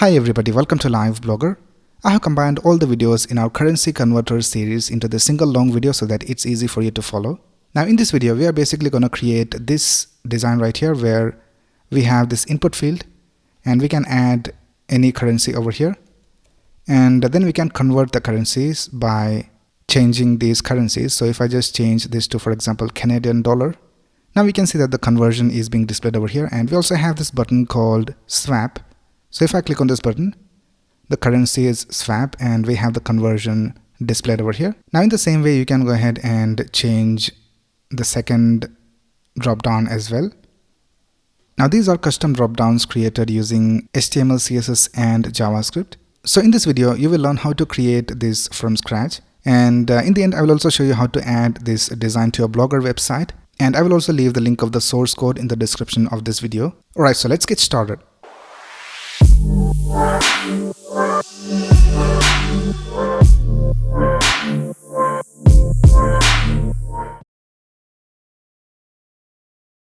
Hi everybody, welcome to Live Blogger. I have combined all the videos in our currency converter series into the single long video so that it's easy for you to follow. Now in this video, we are basically going to create this design right here where we have this input field and we can add any currency over here. And then we can convert the currencies by changing these currencies. So if I just change this to, for example, Canadian dollar, now we can see that the conversion is being displayed over here. And we also have this button called swap. So if I click on this button, the currency is swap and we have the conversion displayed over here. Now in the same way, you can go ahead and change the second drop down as well. Now these are custom drop downs created using HTML, CSS and JavaScript. So in this video, you will learn how to create this from scratch. And in the end, I will also show you how to add this design to your Blogger website. And I will also leave the link of the source code in the description of this video. Alright, so let's get started.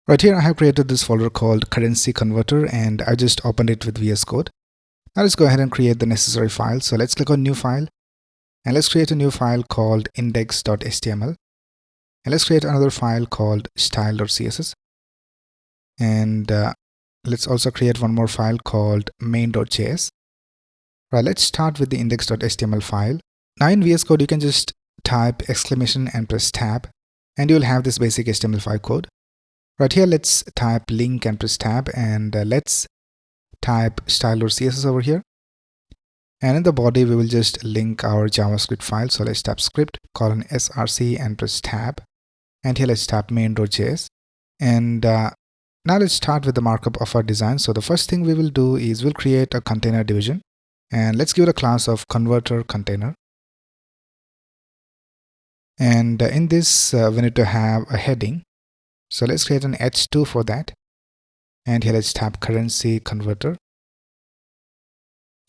Right here I have created this folder called currency converter and I just opened it with VS Code. Now let's go ahead and create the necessary file. So let's click on new file and let's create a new file called index.html and let's create another file called style.css and let's also create one more file called main.js. Right, let's start with the index.html file. Now in VS Code, you can just type exclamation and press tab and you will have this basic HTML5 code. Right here, let's type link and press tab and let's type style.css over here. And in the body, we will just link our JavaScript file. So let's type script :src and press tab. And here let's type main.js. And now let's start with the markup of our design. So the first thing we will do is we'll create a container division. And let's give it a class of converter container. And in this, we need to have a heading. So let's create an h2 for that. And here let's type currency converter.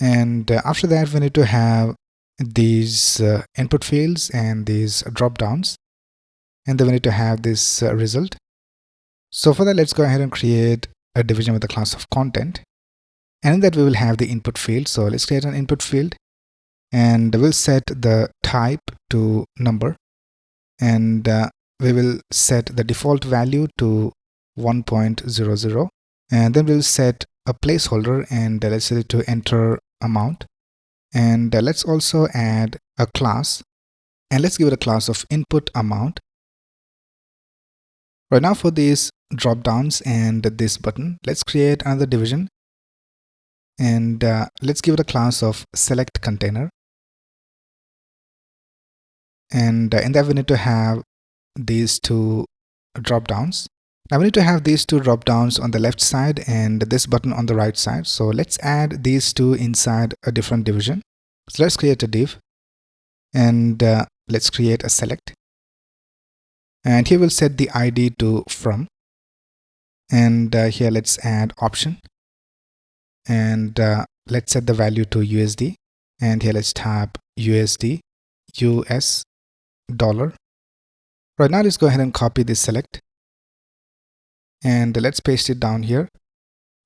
And after that, we need to have these input fields and these drop downs. And then we need to have this result. So for that, let's go ahead and create a division with the class of content. And in that, we will have the input field. So let's create an input field and we'll set the type to number. And we will set the default value to 1.00. And then we'll set a placeholder and let's set it to enter amount. And let's also add a class and let's give it a class of input amount. Right now for these drop downs and this button, let's create another division. And let's give it a class of select container. And in that we need to have these two drop downs. Now we need to have these two drop downs on the left side and this button on the right side. So let's add these two inside a different division. So let's create a div and let's create a select. And here we'll set the ID to from. And here let's add option. And let's set the value to USD. And here let's type USD, US dollar. Right now, let's go ahead and copy this select. And let's paste it down here.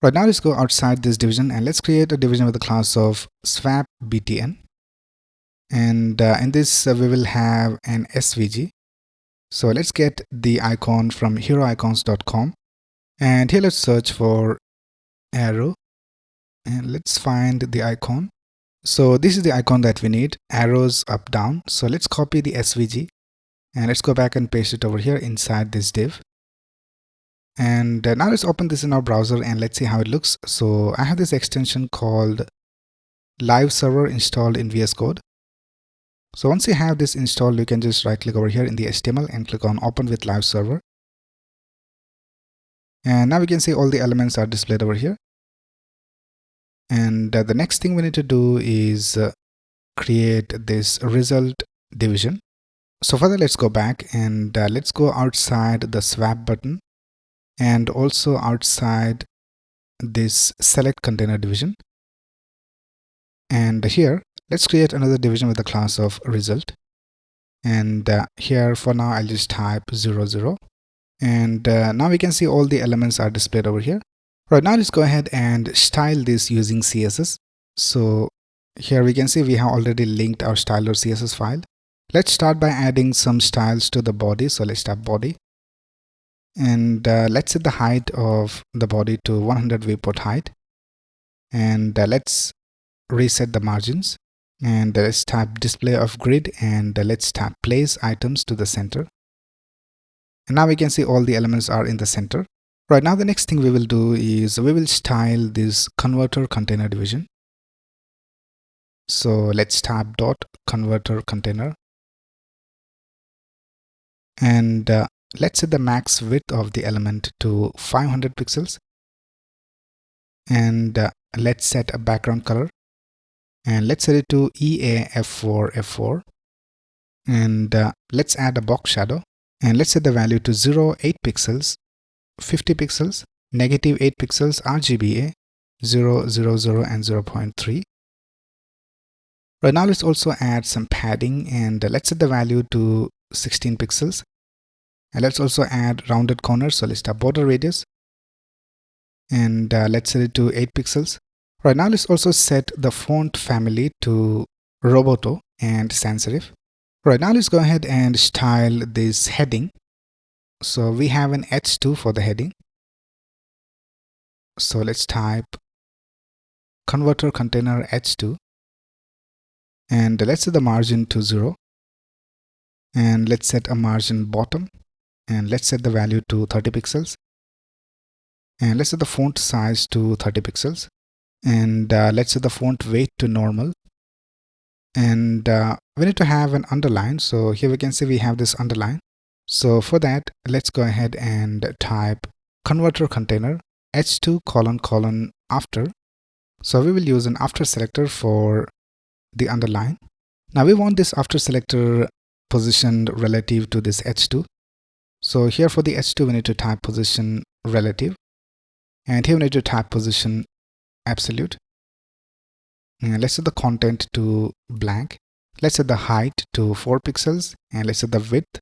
Right now, let's go outside this division and let's create a division with the class of swap btn. And in this, we will have an SVG. So let's get the icon from heroicons.com. And here let's search for arrow. And let's find the icon. So this is the icon that we need, arrows up, down. So let's copy the SVG and let's go back and paste it over here inside this div. And now let's open this in our browser and let's see how it looks. So I have this extension called Live Server installed in VS Code. So once you have this installed, you can just right click over here in the HTML and click on Open with Live Server. And now we can see all the elements are displayed over here. And the next thing we need to do is create this result division. So for that, let's go back and let's go outside the swap button and also outside this select container division. And here, let's create another division with the class of result. And here for now, I'll just type 00. And now we can see all the elements are displayed over here. Right now, let's go ahead and style this using CSS. So here we can see we have already linked our style.css file. Let's start by adding some styles to the body. So let's tap body, and let's set the height of the body to 100 viewport height, and let's reset the margins, and let's tap display of grid, and let's tap place items to the center. And now we can see all the elements are in the center. Right now the next thing we will do is we will style this converter container division. So let's tap dot converter container, and let's set the max width of the element to 500 pixels, and let's set a background color, and let's set it to EAF4F4, and let's add a box shadow, and let's set the value to 0, 8 pixels, 50 pixels, negative 8 pixels, RGBA 0, 0, 0 and 0.3. Right now let's also add some padding, and let's set the value to 16 pixels, and let's also add rounded corners. So let's tap border radius, and let's set it to 8 pixels. Right now let's also set the font family to Roboto and sans serif. Right now let's go ahead and style this heading. So we have an H2 for the heading. So let's type converter container H2, and let's set the margin to 0, and let's set a margin bottom, and let's set the value to 30 pixels, and let's set the font size to 30 pixels, and let's set the font weight to normal, and we need to have an underline. So here we can see we have this underline. So for that, let's go ahead and type converter container H2 : after. So we will use an after selector for the underline. Now we want this after selector positioned relative to this H2. So here for the H2 we need to type position relative, and here we need to type position absolute. And let's set the content to blank. Let's set the height to 4 pixels, and let's set the width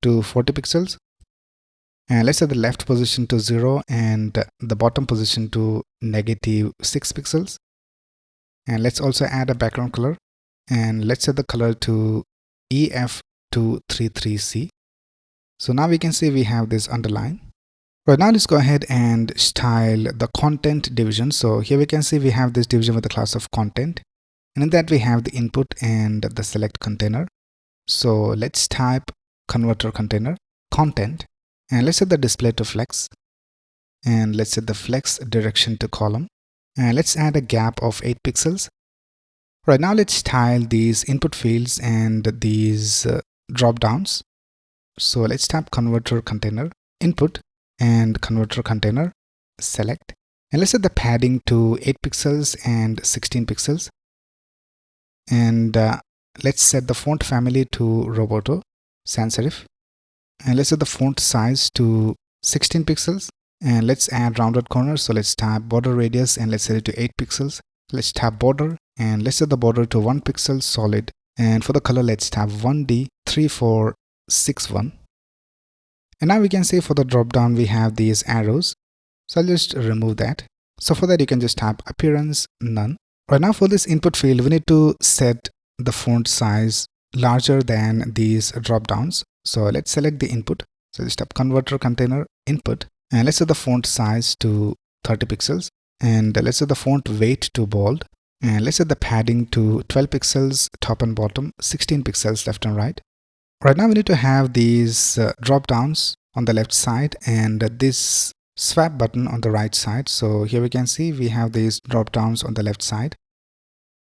to 40 pixels, and let's set the left position to 0 and the bottom position to negative 6 pixels, and let's also add a background color, and let's set the color to EF233C. So now we can see we have this underline. Right now let's go ahead and style the content division. So here we can see we have this division with the class of content, and in that we have the input and the select container. So let's type converter container content, and let's set the display to flex, and let's set the flex direction to column, and let's add a gap of 8 pixels. Right now let's style these input fields and these drop downs. So let's tap converter container input and converter container select, and let's set the padding to 8 pixels and 16 pixels, and let's set the font family to Roboto sans serif, and let's set the font size to 16 pixels, and let's add rounded corners. So let's tap border radius, and let's set it to 8 pixels. Let's tap border, and let's set the border to 1 pixel solid, and for the color let's tap 1D3461. And now we can see for the drop down we have these arrows. So I'll just remove that. So for that you can just tap appearance none. Right now for this input field we need to set the font size larger than these drop downs. So let's select the input. So just tap converter container input, and let's set the font size to 30 pixels, and let's set the font weight to bold, and let's set the padding to 12 pixels top and bottom, 16 pixels left and right. Right now we need to have these drop downs on the left side and this swap button on the right side. So here we can see we have these drop downs on the left side.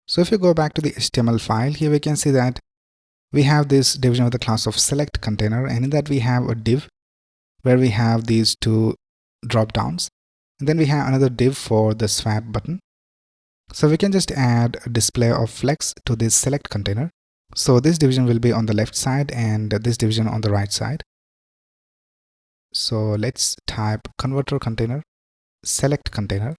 So if you go back to the HTML file, here we can see that we have this division with the class of select container, and in that we have a div where we have these two drop downs, and then we have another div for the swap button. So we can just add a display of flex to this select container. So this division will be on the left side and this division on the right side. So let's type converter container select container,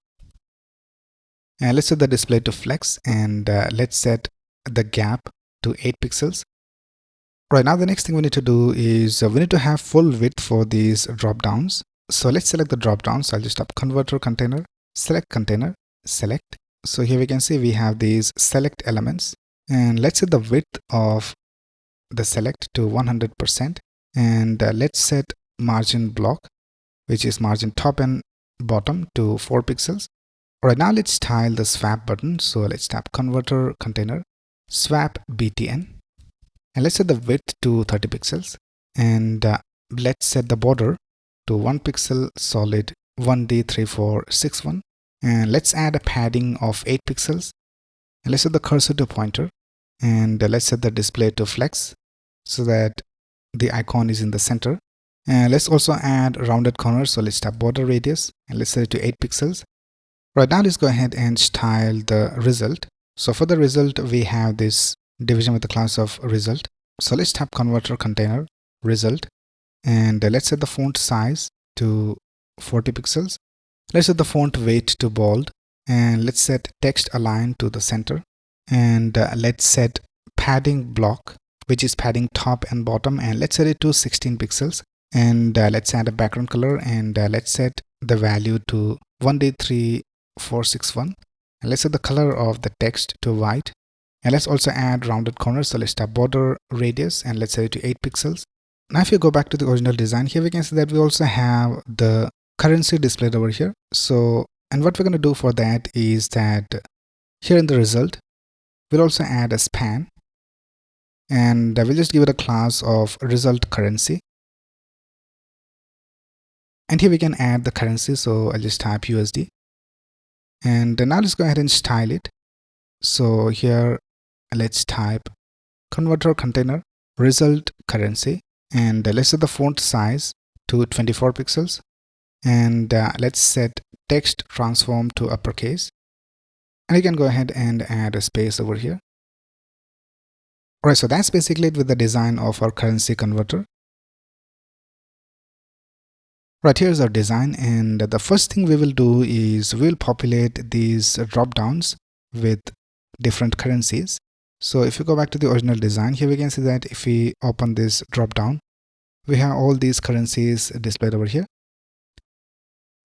and let's set the display to flex, and let's set the gap to 8 pixels. Right now the next thing we need to do is we need to have full width for these drop downs. So let's select the drop downs. So I'll just tap converter container select, So here we can see we have these select elements, and let's set the width of the select to 100%, and let's set margin block, which is margin top and bottom, to 4 pixels. Alright, now let's style the swap button. So let's tap converter container swap btn, and let's set the width to 30 pixels, and let's set the border to 1 pixel solid 1D3461, and let's add a padding of 8 pixels, and let's set the cursor to pointer, and let's set the display to flex so that the icon is in the center, and let's also add rounded corners. So let's tap border radius and let's set it to 8 pixels. Right, now let's go ahead and style the result. So for the result, we have this division with the class of result. So let's tap converter container result, and let's set the font size to 40 pixels. Let's set the font weight to bold, and let's set text align to the center, and let's set padding block, which is padding top and bottom, and let's set it to 16 pixels, and let's add a background color, and let's set the value to 1D3461, and let's set the color of the text to white, and let's also add rounded corners. So let's tap border radius and let's set it to 8 pixels. Now if you go back to the original design, here we can see that we also have the currency displayed over here. So, and what we're going to do for that is that here in the result, we'll also add a span, and we'll just give it a class of result currency. And here we can add the currency. So I'll just type USD, and now let's go ahead and style it. So here let's type converter container result currency, and let's set the font size to 24 pixels, and let's set text transform to uppercase, and you can go ahead and add a space over here. Alright, so that's basically it with the design of our currency converter. Right, here's our design, and the first thing we will do is we'll populate these drop downs with different currencies. So if you go back to the original design, here we can see that if we open this drop down, we have all these currencies displayed over here.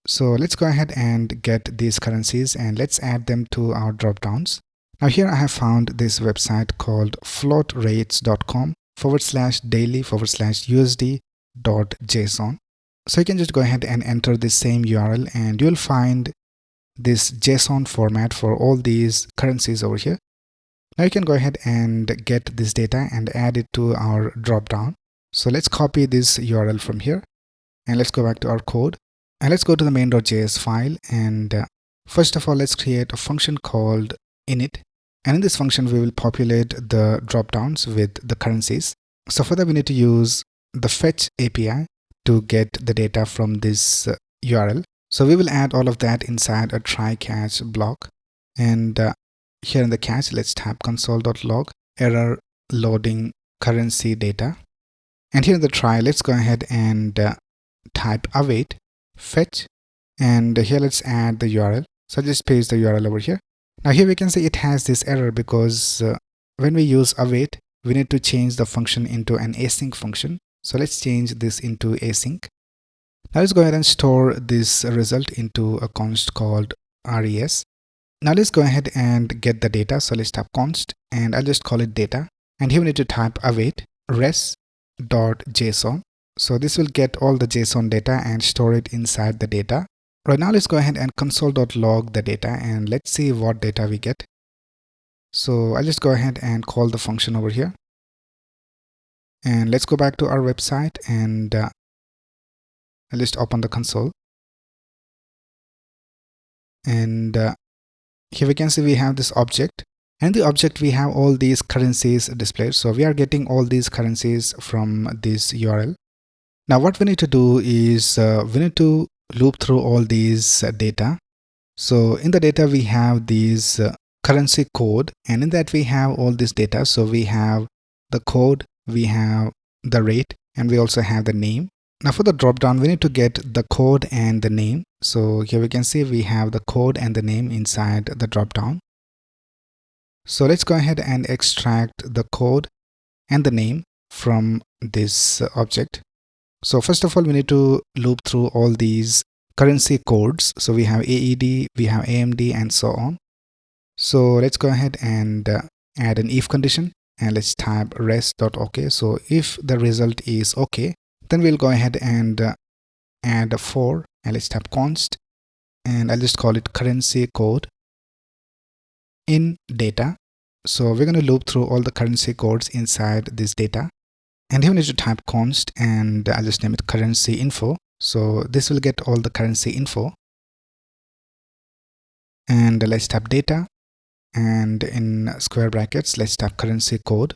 So let's go ahead and get these currencies and let's add them to our drop downs. Now here I have found this website called floatrates.com/daily/usd.json. So you can just go ahead and enter the same URL, and you'll find this JSON format for all these currencies over here. Now you can go ahead and get this data and add it to our dropdown. So let's copy this URL from here, and let's go back to our code, and let's go to the main.js file, and first of all let's create a function called init, and in this function we will populate the dropdowns with the currencies. So for that we need to use the fetch API to get the data from this URL. So we will add all of that inside a try catch block, and here in the catch let's tap console.log error loading currency data, and here in the try let's go ahead and type await fetch, and here let's add the URL. So just paste the URL over here. Now here we can see it has this error because when we use await we need to change the function into an async function. So let's change this into async. Now let's go ahead and store this result into a const called res. Now let's go ahead and get the data. So let's type const, and I'll just call it data, and here we need to type await res.json. so this will get all the JSON data and store it inside the data. Right, now let's go ahead and console.log the data, and let's see what data we get. So I'll just go ahead and call the function over here, and let's go back to our website, and I'll just open the console, and here we can see we have this object, and the object we have all these currencies displayed. So we are getting all these currencies from this URL. Now what we need to do is we need to loop through all these data. So in the data we have these currency code, and in that we have all this data. So we have the code, we have the rate, and we also have the name. Now for the dropdown we need to get the code and the name. So here we can see we have the code and the name inside the dropdown. So let's go ahead and extract the code and the name from this object. So first of all we need to loop through all these currency codes. So we have AED, we have AMD, and so on. So let's go ahead and add an if condition, and let's type res.ok. So if the result is okay, then we'll go ahead and add a for, and let's type const, and I'll just call it currency code in data. So we're going to loop through all the currency codes inside this data, and here we need to type const, and I'll just name it currency info. So this will get all the currency info, and let's type data, and in square brackets let's type currency code.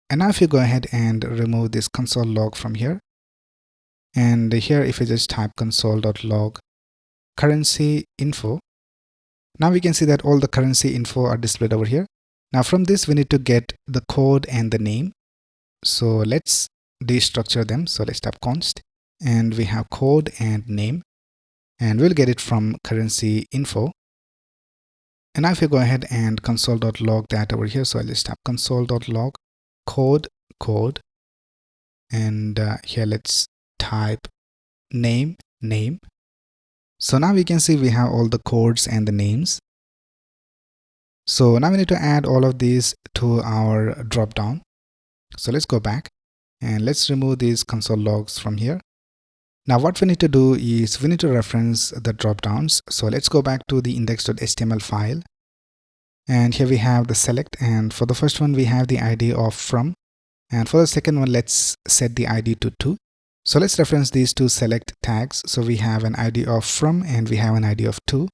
And now if you go ahead and remove this console log from here, and here if you just type console.log currency info, now we can see that all the currency info are displayed over here. Now from this we need to get the code and the name. So let's destructure them. So let's type const, and we have code and name, and we'll get it from currency info. And now if you go ahead and console.log that over here, so I'll just type console.log code, and here let's type name. So now we can see we have all the codes and the names. So now we need to add all of these to our dropdown. So let's go back and let's remove these console logs from here. Now what we need to do is we need to reference the dropdowns. So let's go back to the index.html file, and here we have the select, and for the first one we have the ID of from, and for the second one let's set the ID to 2. So let's reference these two select tags. So we have an ID of from and we have an ID of 2.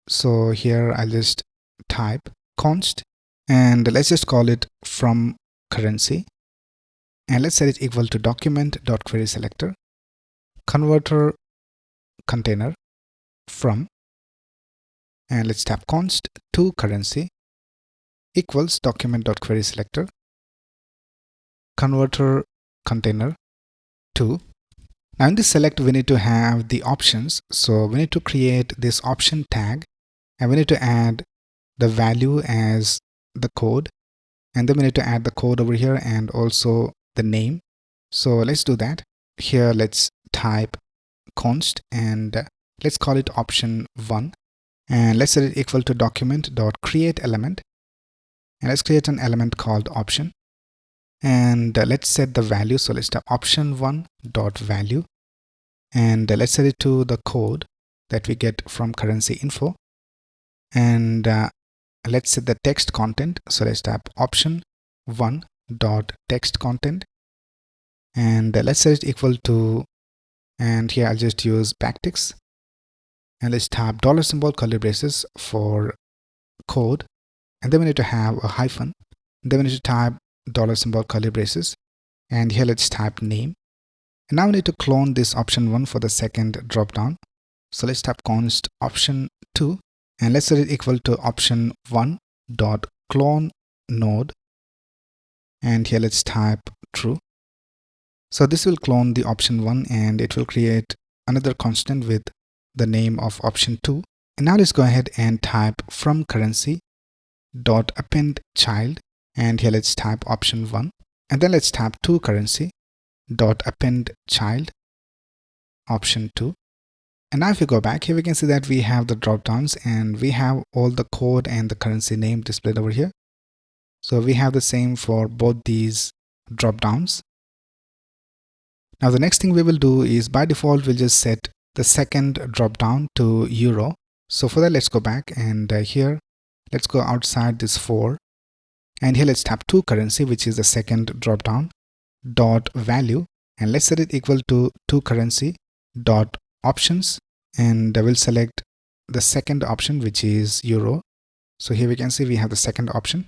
So here I'll just type const, and let's just call it from currency, and let's set it equal to document.querySelector converter container from, and let's type const to currency equals document.querySelector converter container to. Now in this select we need to have the options. So we need to create this option tag, and we need to add the value as the code, and then we need to add the code over here and also the name. So let's do that. Here let's type const, and let's call it option 1, and let's set it equal to document.createElement, and let's create an element called option, and let's set the value. So let's type option1.value, and let's set it to the code that we get from currency info, and let's set the text content. So let's type option1.textContent, and let's set it equal to, and here I'll just use backticks, and let's type $symbol curly braces for code, and then we need to have a hyphen, then we need to type $symbol curly braces, and here let's type name. And now we need to clone this option 1 for the second dropdown. So let's type const option 2, and let's set it equal to option1.clone node, and here let's type true. So this will clone the option 1, and it will create another constant with the name of option 2. And now let's go ahead and type from currency dot append child, and here let's type option 1, and then let's type to currency dot append child option 2. And now if you go back, here we can see that we have the dropdowns, and we have all the code and the currency name displayed over here. So we have the same for both these dropdowns. Now the next thing we will do is, by default we'll just set the second dropdown to euro. So for that let's go back, and here let's go outside this for, and here let's tap to currency, which is the second dropdown, dot value, and let's set it equal to currency dot options, and we'll select the second option, which is euro. So here we can see we have the second option.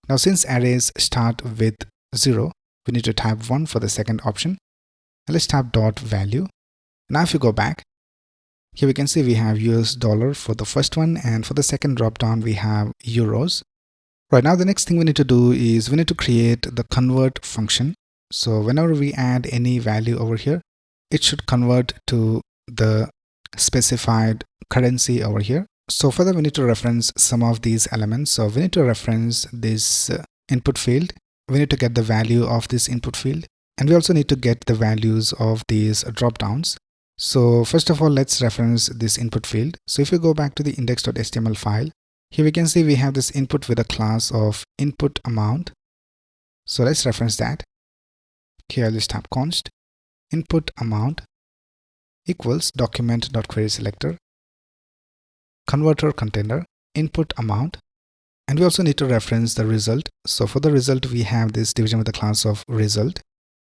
Now since arrays start with 0, we need to type 1 for the second option, and let's type dot value. Now if you go back, here we can see we have US dollar for the first one, and for the second dropdown we have euros. Right now the next thing we need to do is we need to create the convert function. So whenever we add any value over here, it should convert to the specified currency over here. So for that we need to reference some of these elements. So we need to reference this input field. We need to get the value of this input field, and we also need to get the values of these dropdowns. So first of all, let's reference this input field. So if you go back to the index.html file, here we can see we have this input with a class of input amount. So let's reference that. Here I'll just type const input amount equals document.querySelector converter container input amount, and we also need to reference the result. So for the result, we have this division with the class of result.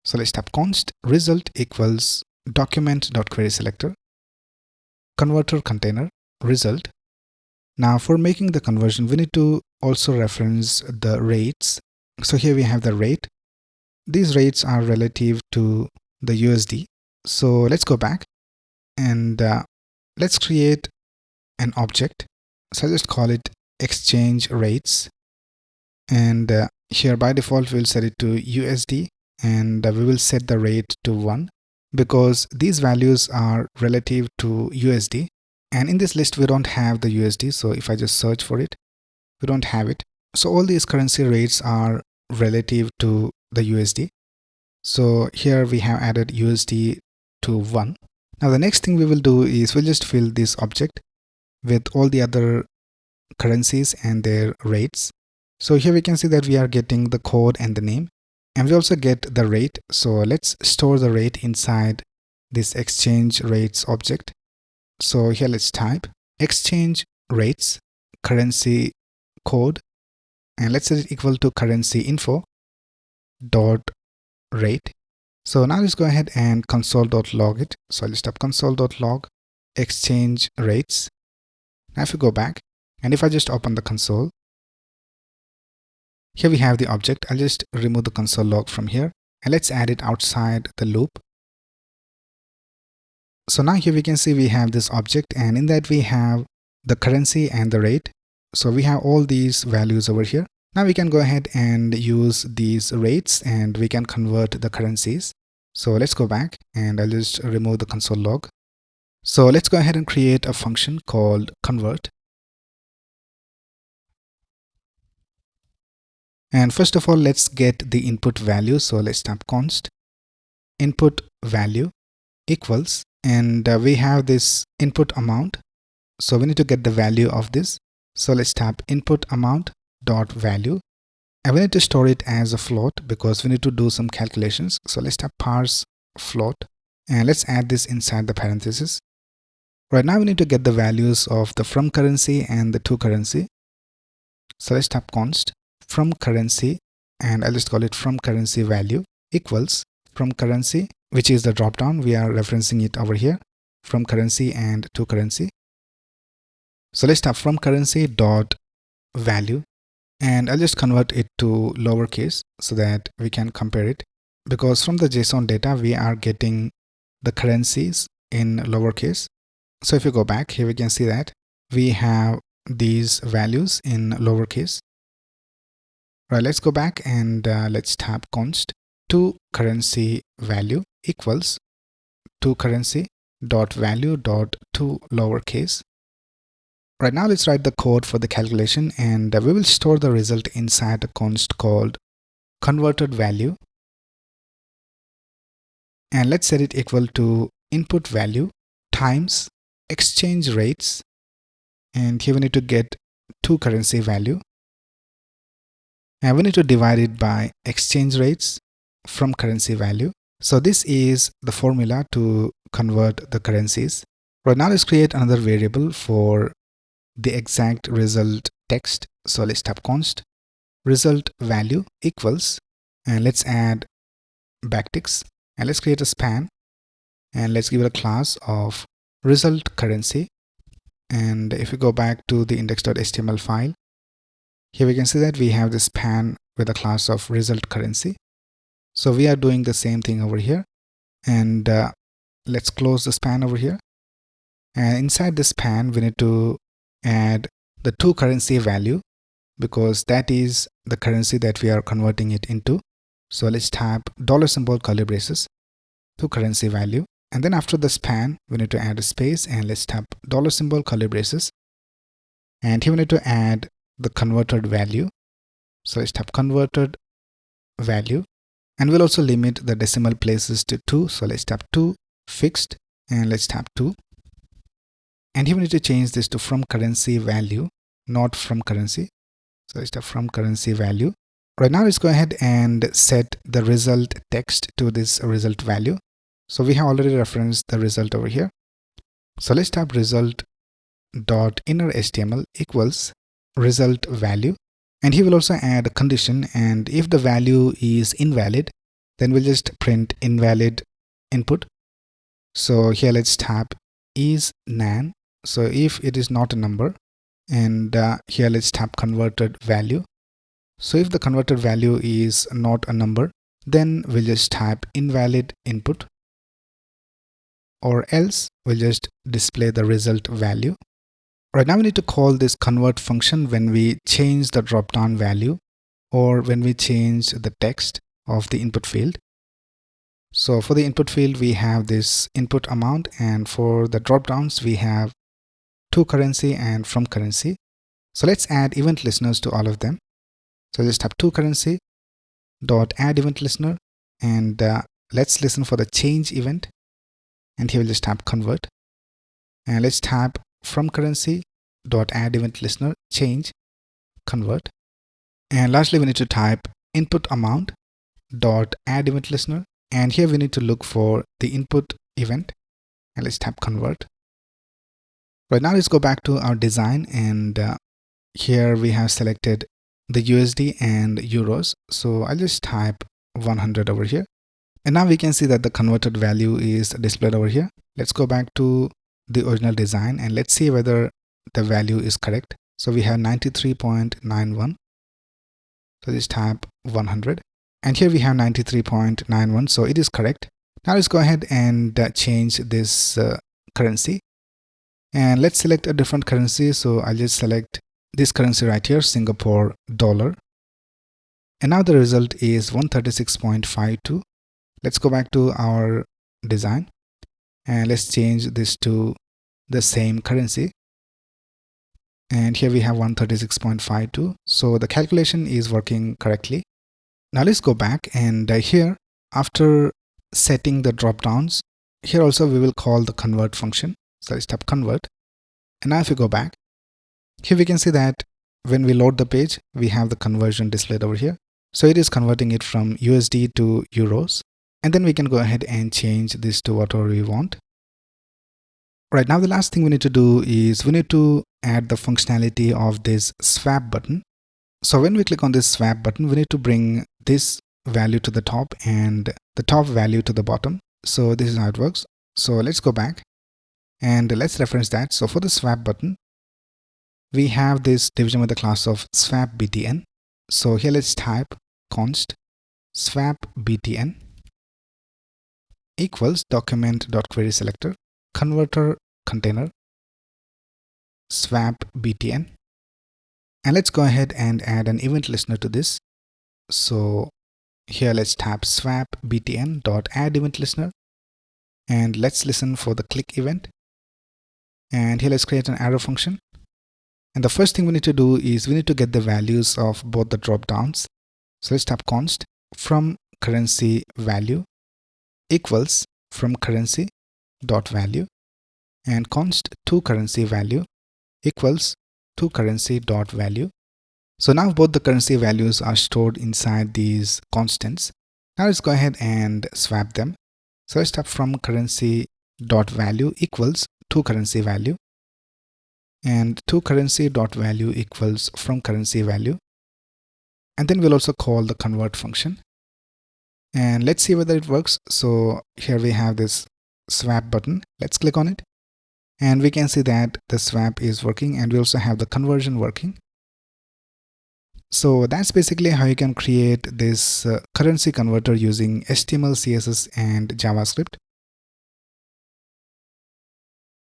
So let's type const result equals document.querySelector converter container result. Now for making the conversion, we need to also reference the rates. So here we have the rate. These rates are relative to the USD. So let's go back and let's create an object. So I'll just call it exchange rates, and here by default we'll set it to USD, and we will set the rate to 1 because these values are relative to USD, and in this list we don't have the USD. So if I just search for it, we don't have it. So all these currency rates are relative to the USD. So here we have added USD to 1. Now the next thing we will do is we'll just fill this object with all the other currencies and their rates. So here we can see that we are getting the code and the name, and we also get the rate. So let's store the rate inside this exchange rates object. So here let's type exchange rates currency code, and let's set it equal to currency info dot rate. So now let's go ahead and console.log it. So I'll just type console.log exchange rates. Now if we go back and if I just open the console, here we have the object. I'll just remove the console log from here and let's add it outside the loop. So now here we can see we have this object, and in that we have the currency and the rate. So we have all these values over here. Now we can go ahead and use these rates and we can convert the currencies. So let's go back and I'll just remove the console log. So let's go ahead and create a function called convert. And first of all, let's get the input value. So let's type const input value equals, and we have this input amount. So we need to get the value of this. So let's type input amount dot value, and we need to store it as a float because we need to do some calculations. So let's type parse float, and let's add this inside the parentheses. Right now we need to get the values of the from currency and the to currency. So let's type const from currency, and I'll just call it from currency value equals from currency, which is the dropdown. We are referencing it over here, from currency and to currency. So let's type from currency dot value, and I'll just convert it to lowercase so that we can compare it, because from the JSON data we are getting the currencies in lowercase. So if you go back, here we can see that we have these values in lowercase. Right, let's go back and let's type const to currency value equals to currency dot value dot to lowercase. Right now let's write the code for the calculation, and we will store the result inside a const called converted value, and let's set it equal to input value times exchange rates, and here we need to get to currency value, and we need to divide it by exchange rates from currency value. So this is the formula to convert the currencies. Right now let's create another variable for the exact result text. So let's type const result value equals, and let's add backticks, and let's create a span, and let's give it a class of result currency. And if we go back to the index.html file, here we can see that we have this span with a class of result currency. So we are doing the same thing over here, and let's close the span over here, and inside this span we need to add the to currency value because that is the currency that we are converting it into. So let's type $symbol curly braces to currency value, and then after the span we need to add a space, and let's type $symbol curly braces, and here we need to add the converted value. So let's type converted value, and we'll also limit the decimal places to 2. So let's type 2 fixed and let's tap 2. And here we need to change this to from currency value, not from currency. So let's tap from currency value. Right now, let's go ahead and set the result text to this result value. So we have already referenced the result over here. So let's tap result dot inner HTML equals result value. And he will also add a condition, and if the value is invalid, then we'll just print invalid input. So here let's tap is nan. So if it is not a number, and here let's tap converted value. So if the converted value is not a number, then we'll just type invalid input, or else we'll just display the result value. Right now we need to call this convert function when we change the drop-down value or when we change the text of the input field. So for the input field we have this input amount, and for the drop-downs we have to currency and from currency. So let's add event listeners to all of them. So just tap to currency dot add event listener, and let's listen for the change event, and here we'll just tap convert, and let's tap from currency dot add event listener change convert, and lastly we need to type input amount dot add event listener, and here we need to look for the input event, and let's tap convert. Right now let's go back to our design, and here we have selected the USD and euros. So I'll just type 100 over here, and now we can see that the converted value is displayed over here. Let's go back to the original design and let's see whether the value is correct. So we have 93.91. So just type 100, and here we have 93.91. So it is correct. Now let's go ahead and change this currency, and let's select a different currency. So I'll just select this currency right here, Singapore dollar, and now the result is 136.52. Let's go back to our design and let's change this to the same currency, and here we have 136.52. so the calculation is working correctly. Now let's go back, and here after setting the drop downs, here also we will call the convert function. So let's tap convert, and now if you go back, here we can see that when we load the page, we have the conversion displayed over here. So it is converting it from USD to euros, and then we can go ahead and change this to whatever we want. Right now the last thing we need to do is we need to add the functionality of this swap button. So when we click on this swap button, we need to bring this value to the top and the top value to the bottom. So this is how it works. So let's go back and let's reference that. So for the swap button, we have this division with the class of swap btn. So here let's type const swap btn equals document.querySelector converter container swap btn, and let's go ahead and add an event listener to this. So here let's tap swap btn dot add event listener, and let's listen for the click event, and here let's create an arrow function. And the first thing we need to do is we need to get the values of both the drop downs. So let's tap const from currency value equals from currency dot value, and const to currency value equals to currency dot value. So now both the currency values are stored inside these constants. Now let's go ahead and swap them. So let's tap from currency dot value equals to currency value, and to currency dot value equals from currency value, and then we'll also call the convert function, and let's see whether it works. So here we have this swap button. Let's click on it, and we can see that the swap is working, and we also have the conversion working. So that's basically how you can create this currency converter using HTML, CSS and JavaScript.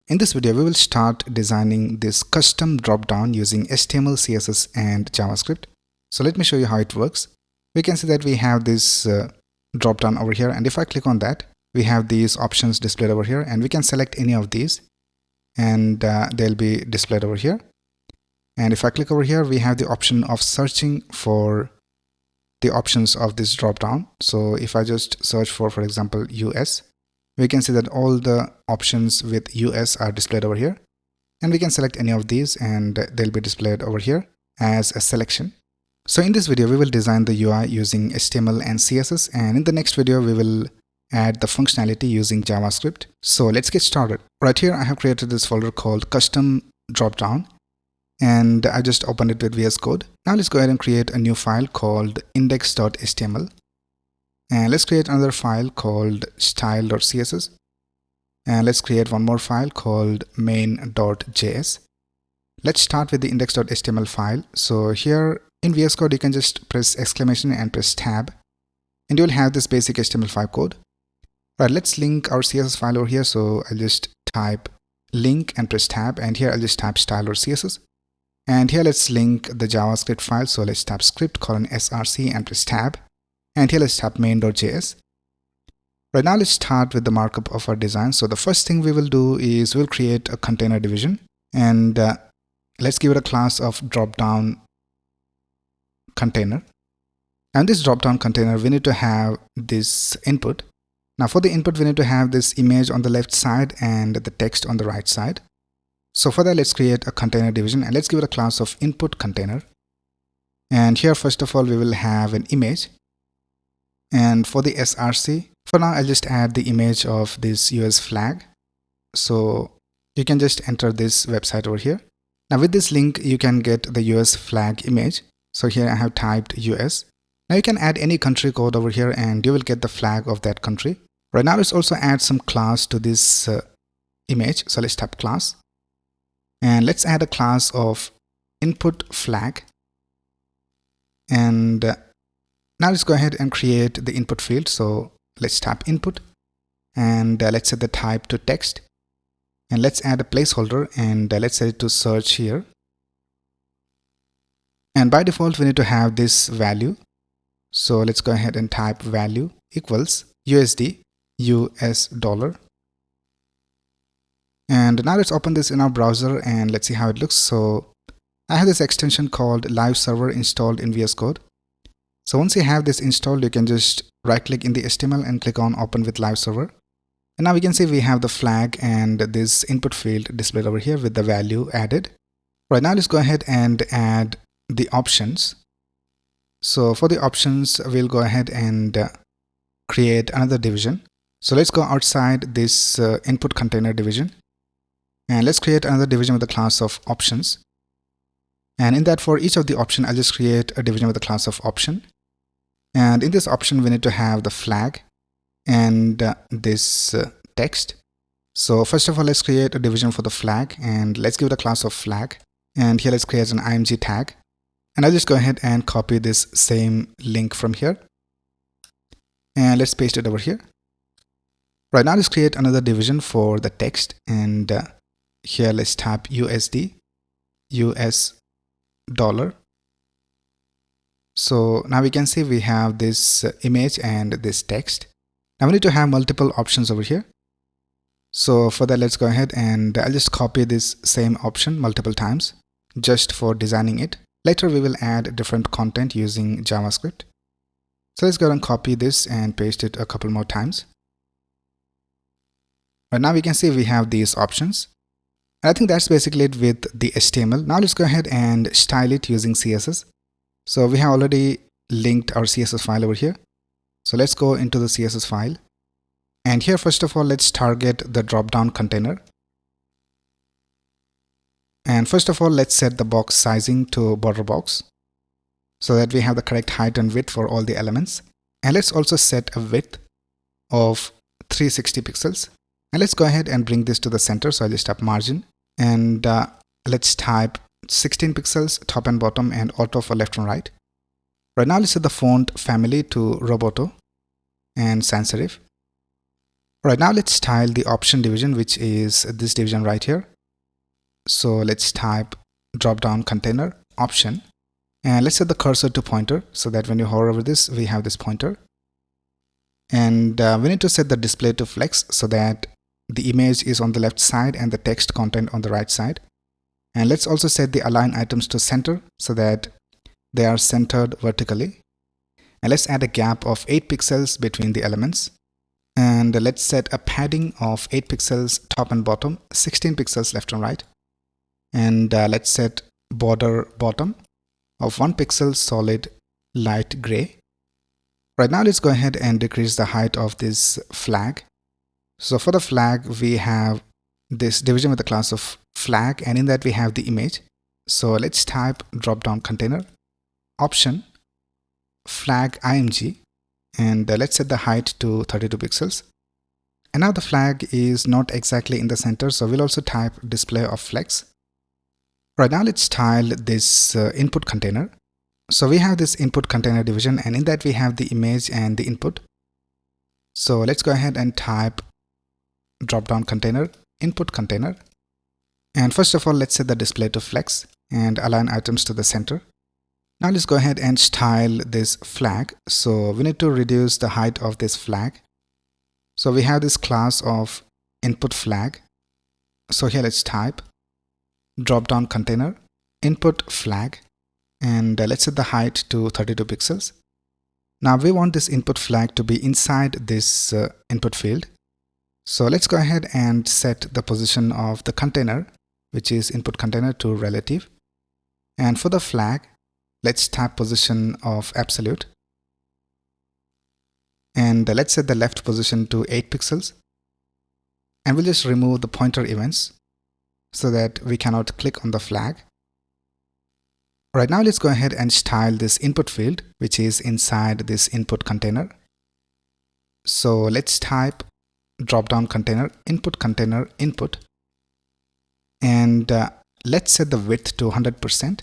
In this video, we will start designing this custom dropdown using HTML, CSS and JavaScript. So let me show you how it works. We can see that we have this dropdown over here, and if I click on that, we have these options displayed over here, and we can select any of these, and they'll be displayed over here. And if I click over here, we have the option of searching for the options of this dropdown. So if I just search for example, US, we can see that all the options with US are displayed over here. And we can select any of these and they'll be displayed over here as a selection. So in this video, we will design the UI using HTML and CSS, and in the next video, we will add the functionality using JavaScript. So let's get started. Right here, I have created this folder called custom dropdown, and I just opened it with VS Code. Now let's go ahead and create a new file called index.html. And let's create another file called style.css. And let's create one more file called main.js. Let's start with the index.html file. So here in VS Code, you can just press exclamation and press tab, and you will have this basic HTML5 code. Right, let's link our CSS file over here. So I'll just type link and press tab, and here I'll just type style.css. And here let's link the JavaScript file. So let's type script:/src and press tab. And here let's type main.js. Right now, let's start with the markup of our design. So the first thing we will do is we'll create a container division, and let's give it a class of dropdown container. And this dropdown container, we need to have this input. Now for the input, we need to have this image on the left side and the text on the right side. So for that, let's create a container division, and let's give it a class of input container. And here, first of all, we will have an image. And for the src, for now, I'll just add the image of this US flag. So you can just enter this website over here. Now with this link, you can get the US flag image. So here I have typed US. Now you can add any country code over here and you will get the flag of that country. Right now, let's also add some class to this image. So let's type class. And let's add a class of input flag. And now let's go ahead and create the input field. So let's type input, and let's set the type to text, and let's add a placeholder, and let's set it to search here. And by default, we need to have this value. So let's go ahead and type value equals USD, US dollar. And now let's open this in our browser and let's see how it looks. So I have this extension called live server installed in VS Code. So once you have this installed, you can just right click in the HTML and click on open with live server. And now we can see we have the flag and this input field displayed over here with the value added. Right now, let's go ahead and add the options. So for the options, we'll go ahead and create another division. So let's go outside this input container division, and let's create another division with the class of options. And in that, for each of the option, I'll just create a division with the class of option. And in this option, we need to have the flag and this text. So first of all, let's create a division for the flag, and let's give it a class of flag. And here let's create an img tag. And I'll just go ahead and copy this same link from here. And let's paste it over here. Right now, let's create another division for the text. And here let's type USD, US dollar. So now we can see we have this image and this text. Now we need to have multiple options over here. So for that, let's go ahead and I'll just copy this same option multiple times just for designing it. Later, we will add different content using JavaScript. So let's go ahead and copy this and paste it a couple more times. Right now we can see we have these options. And I think that's basically it with the HTML. Now let's go ahead and style it using CSS. So we have already linked our CSS file over here. So let's go into the CSS file. And here, first of all, let's target the drop-down container. And first of all, let's set the box sizing to border box so that we have the correct height and width for all the elements. And let's also set a width of 360 pixels. And let's go ahead and bring this to the center. So I'll just type margin, and let's type 16 pixels top and bottom, and auto for left and right. Right now, let's set the font family to Roboto and sans serif. Right now, let's style the option division, which is this division right here. So let's type drop-down container option, and let's set the cursor to pointer so that when you hover over this, we have this pointer. And we need to set the display to flex so that the image is on the left side and the text content on the right side. And let's also set the align items to center so that they are centered vertically. And let's add a gap of 8 pixels between the elements. And let's set a padding of 8 pixels top and bottom, 16 pixels left and right. And let's set border bottom of 1 pixel solid light gray. Right now let's go ahead and decrease the height of this flag. So for the flag we have this division with the class of flag, and in that we have the image. So let's type dropdown container option flag img, and let's set the height to 32 pixels. And now the flag is not exactly in the center, so we'll also type display of flex. Right now let's style this input container. So we have this input container division, and in that we have the image and the input. So let's go ahead and type dropdown container input container. And first of all, let's set the display to flex and align items to the center. Now let's go ahead and style this flag. So we need to reduce the height of this flag. So we have this class of input flag. So here let's type dropdown container input flag, and let's set the height to 32 pixels. Now we want this input flag to be inside this input field. So let's go ahead and set the position of the container, which is input container, to relative. And for the flag, let's type position of absolute. And let's set the left position to 8 pixels. And we'll just remove the pointer events so that we cannot click on the flag. Right now let's go ahead and style this input field, which is inside this input container. So let's type dropdown container input, and let's set the width to 100%,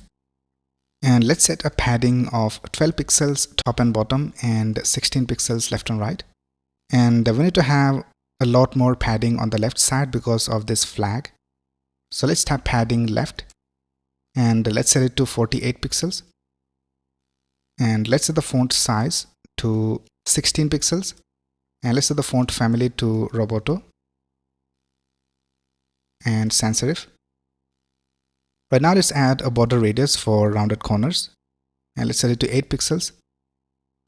and let's set a padding of 12 pixels top and bottom and 16 pixels left and right. And we need to have a lot more padding on the left side because of this flag. So let's type padding left, and let's set it to 48 pixels, and let's set the font size to 16 pixels, and let's set the font family to Roboto and sans serif. Right now let's add a border radius for rounded corners, and let's set it to 8 pixels,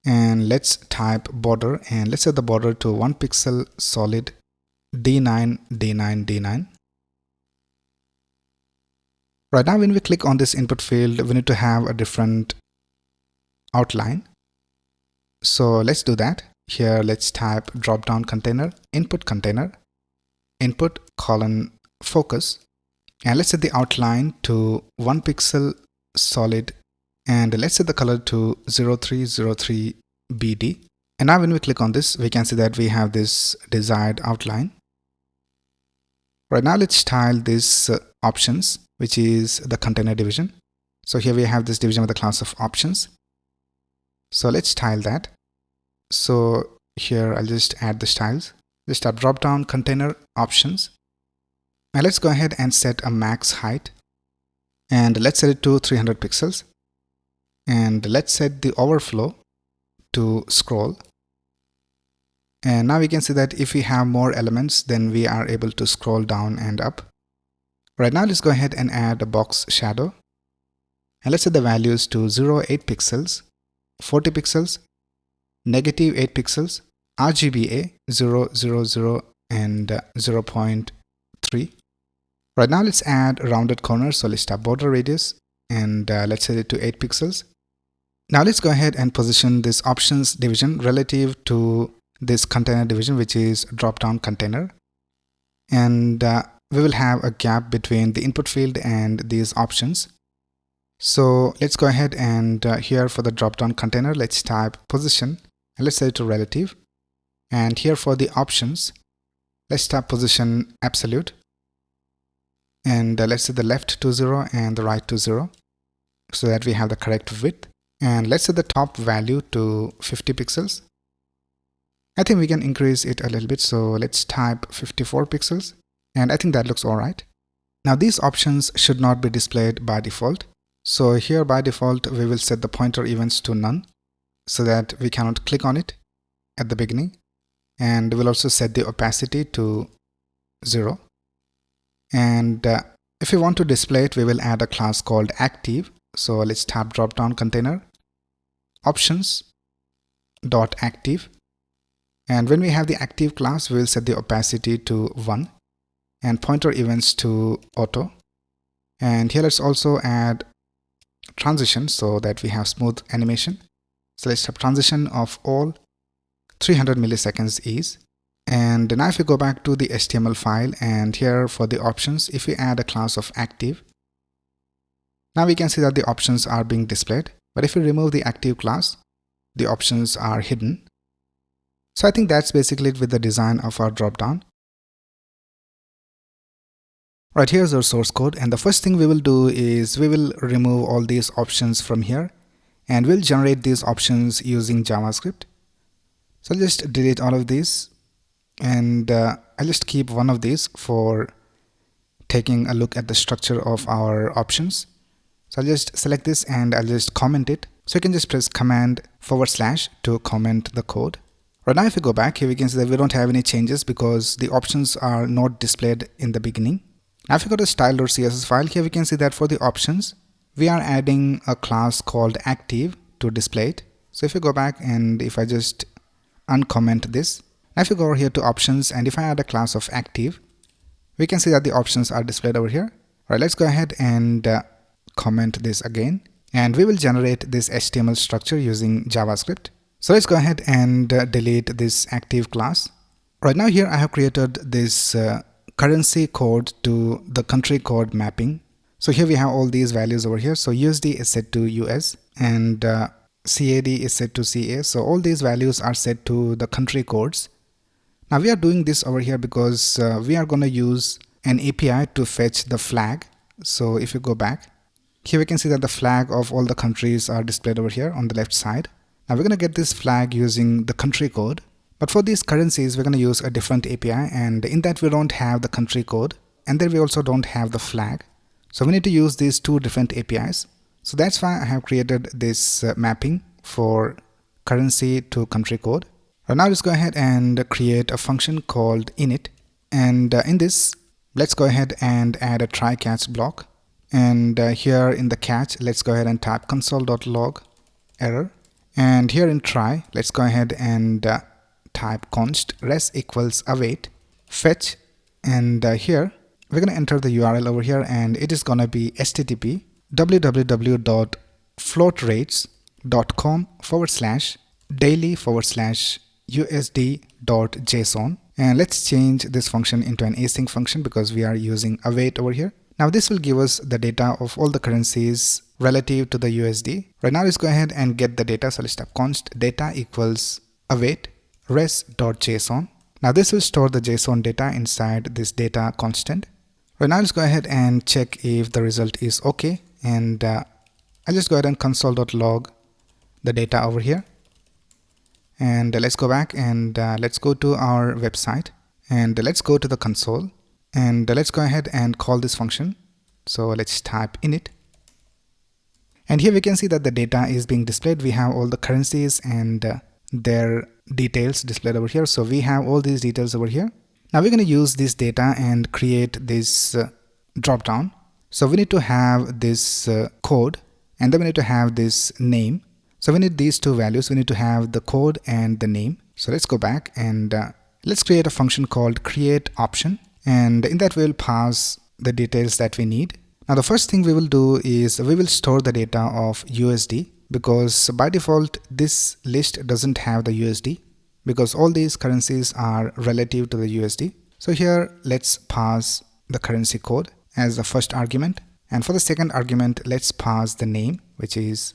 and let's type border, and let's set the border to 1 pixel solid D9 D9 D9. Right now when we click on this input field, we need to have a different outline. So let's do that. Here let's type dropdown container input colon focus, and let's set the outline to 1 pixel solid, and let's set the color to 0303 BD. And now when we click on this, we can see that we have this desired outline. Right now let's style this options, which is the container division. So here we have this division with the class of options. So let's style that. So here I'll just add the styles. Just type dropdown container options. Now let's go ahead and set a max height, and let's set it to 300 pixels, and let's set the overflow to scroll. And now we can see that if we have more elements, then we are able to scroll down and up. Right now let's go ahead and add a box shadow, and let's set the values to 0.8 pixels, 40 pixels, negative 8 pixels, RGBA 000 and 0.3. Right now let's add rounded corners. So let's type border radius, and let's set it to 8 pixels. Now let's go ahead and position this options division relative to this container division, which is dropdown container. And we will have a gap between the input field and these options. So let's go ahead and here for the dropdown container, let's type position, and let's set it to relative. And here for the options, let's type position absolute, and let's set the left to 0 and the right to 0 so that we have the correct width. And let's set the top value to 50 pixels. I think we can increase it a little bit, so let's type 54 pixels, and I think that looks alright. Now these options should not be displayed by default. So here by default we will set the pointer events to none so that we cannot click on it at the beginning, and we'll also set the opacity to 0. And if we want to display it, we will add a class called active. So let's type dropdown container options dot active, And when we have the active class, we will set the opacity to 1 and pointer events to auto. And here let's also add transition so that we have smooth animation. So let's have transition of all 300 milliseconds ease. And now if we go back to the HTML file, and here for the options, if we add a class of active, now we can see that the options are being displayed. But if we remove the active class, the options are hidden. So I think that's basically it with the design of our dropdown. Right, here's our source code, and the first thing we will do is we will remove all these options from here, and we'll generate these options using JavaScript. So I'll just delete all of these, and I'll just keep one of these for taking a look at the structure of our options. So I'll just select this and I'll just comment it. So you can just press command / to comment the code. Right now if we go back here, we can see that we don't have any changes because the options are not displayed in the beginning. Now if we go to style.css file, here we can see that for the options, we are adding a class called active to display it. So if you go back and if I just uncomment this, now if you go over here to options and if I add a class of active, we can see that the options are displayed over here. Alright, let's go ahead and comment this again, and we will generate this HTML structure using JavaScript. So let's go ahead and delete this active class. Right now here I have created this currency code to the country code mapping. So here we have all these values over here. So USD is set to US and CAD is set to CA. So all these values are set to the country codes. Now we are doing this over here because we are going to use an API to fetch the flag. So if you go back, here we can see that the flag of all the countries are displayed over here on the left side. Now we're going to get this flag using the country code. But for these currencies, we're going to use a different API, and in that we don't have the country code, and then we also don't have the flag. So we need to use these two different APIs. So that's why I have created this mapping for currency to country code. Now let's go ahead and create a function called init, and in this, let's go ahead and add a try catch block. And here in the catch, let's go ahead and type console.log error, and here in try, let's go ahead and type const res equals await fetch, and here we're going to enter the URL over here, and it is going to be http www.floatrates.com/daily/usd.json, and let's change this function into an async function because we are using await over here. Now this will give us the data of all the currencies relative to the USD. Right now let's go ahead and get the data. So let's type const data equals await res.json. Now this will store the JSON data inside this data constant. Right now let's go ahead and check if the result is okay, and I'll just go ahead and console.log the data over here, and let's go back and let's go to our website, and let's go to the console, and let's go ahead and call this function. So let's type init, and here we can see that the data is being displayed. We have all the currencies and their details displayed over here. So we have all these details over here. Now we're going to use this data and create this drop down. So we need to have this code, and then we need to have this name. So we need these two values. We need to have the code and the name. So let's go back and let's create a function called create option, and in that we will pass the details that we need. Now the first thing we will do is we will store the data of USD, because by default this list doesn't have the USD because all these currencies are relative to the USD. So here let's pass the currency code as the first argument, and for the second argument let's pass the name, which is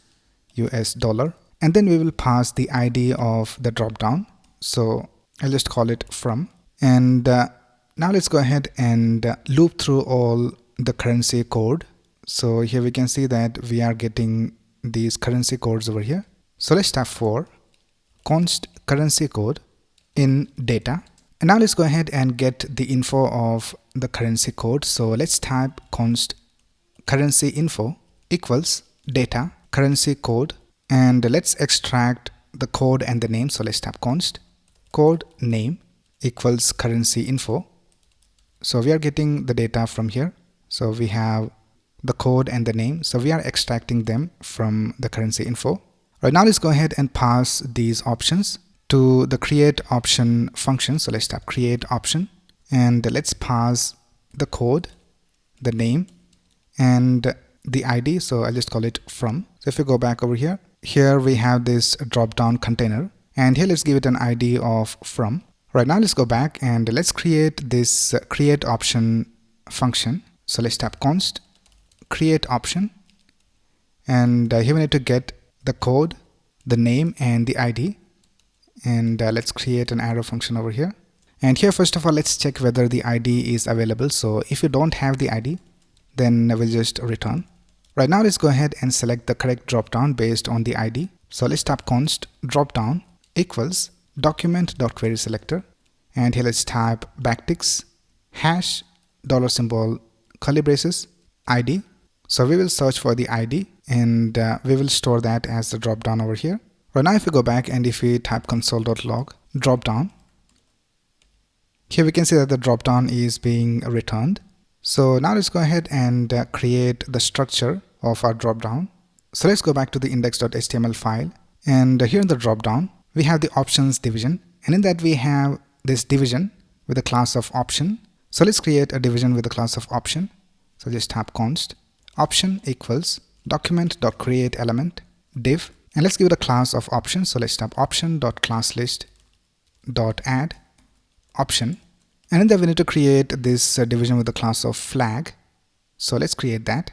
US dollar, and then we will pass the ID of the drop down. So I'll just call it from, and now let's go ahead and loop through all the currency code. So here we can see that we are getting these currency codes over here. So let's type for const currency code in data, and now let's go ahead and get the info of the currency code. So let's type const currency info equals data currency code, and let's extract the code and the name. So let's type const code name equals currency info. So we are getting the data from here. So we have the code and the name. So we are extracting them from the currency info. Right now let's go ahead and pass these options to the create option function. So let's tap create option and let's pass the code, the name, and the ID. So I'll just call it from. So if you go back over here, here we have this drop down container, and here let's give it an ID of from. Right now let's go back and let's create this create option function. So let's tap const create option, and here we need to get the code, the name, and the ID. And let's create an arrow function over here. And here first of all let's check whether the ID is available. So if you don't have the ID, then we'll just return. Right now let's go ahead and select the correct dropdown based on the ID. So let's tap const dropdown equals document.querySelector, and here let's type backticks hash $ curly braces ID. So we will search for the ID, and we will store that as the dropdown over here. Right now if we go back and if we type console.log dropdown, here we can see that the dropdown is being returned. So now let's go ahead and create the structure of our dropdown. So let's go back to the index.html file, and here in the dropdown we have the options division, and in that we have this division with a class of option. So let's create a division with a class of option. So just tap const option equals document.createElement div, and let's give it a class of option. So let's tap option.classList.add option, and in there we need to create this division with the class of flag. So let's create that.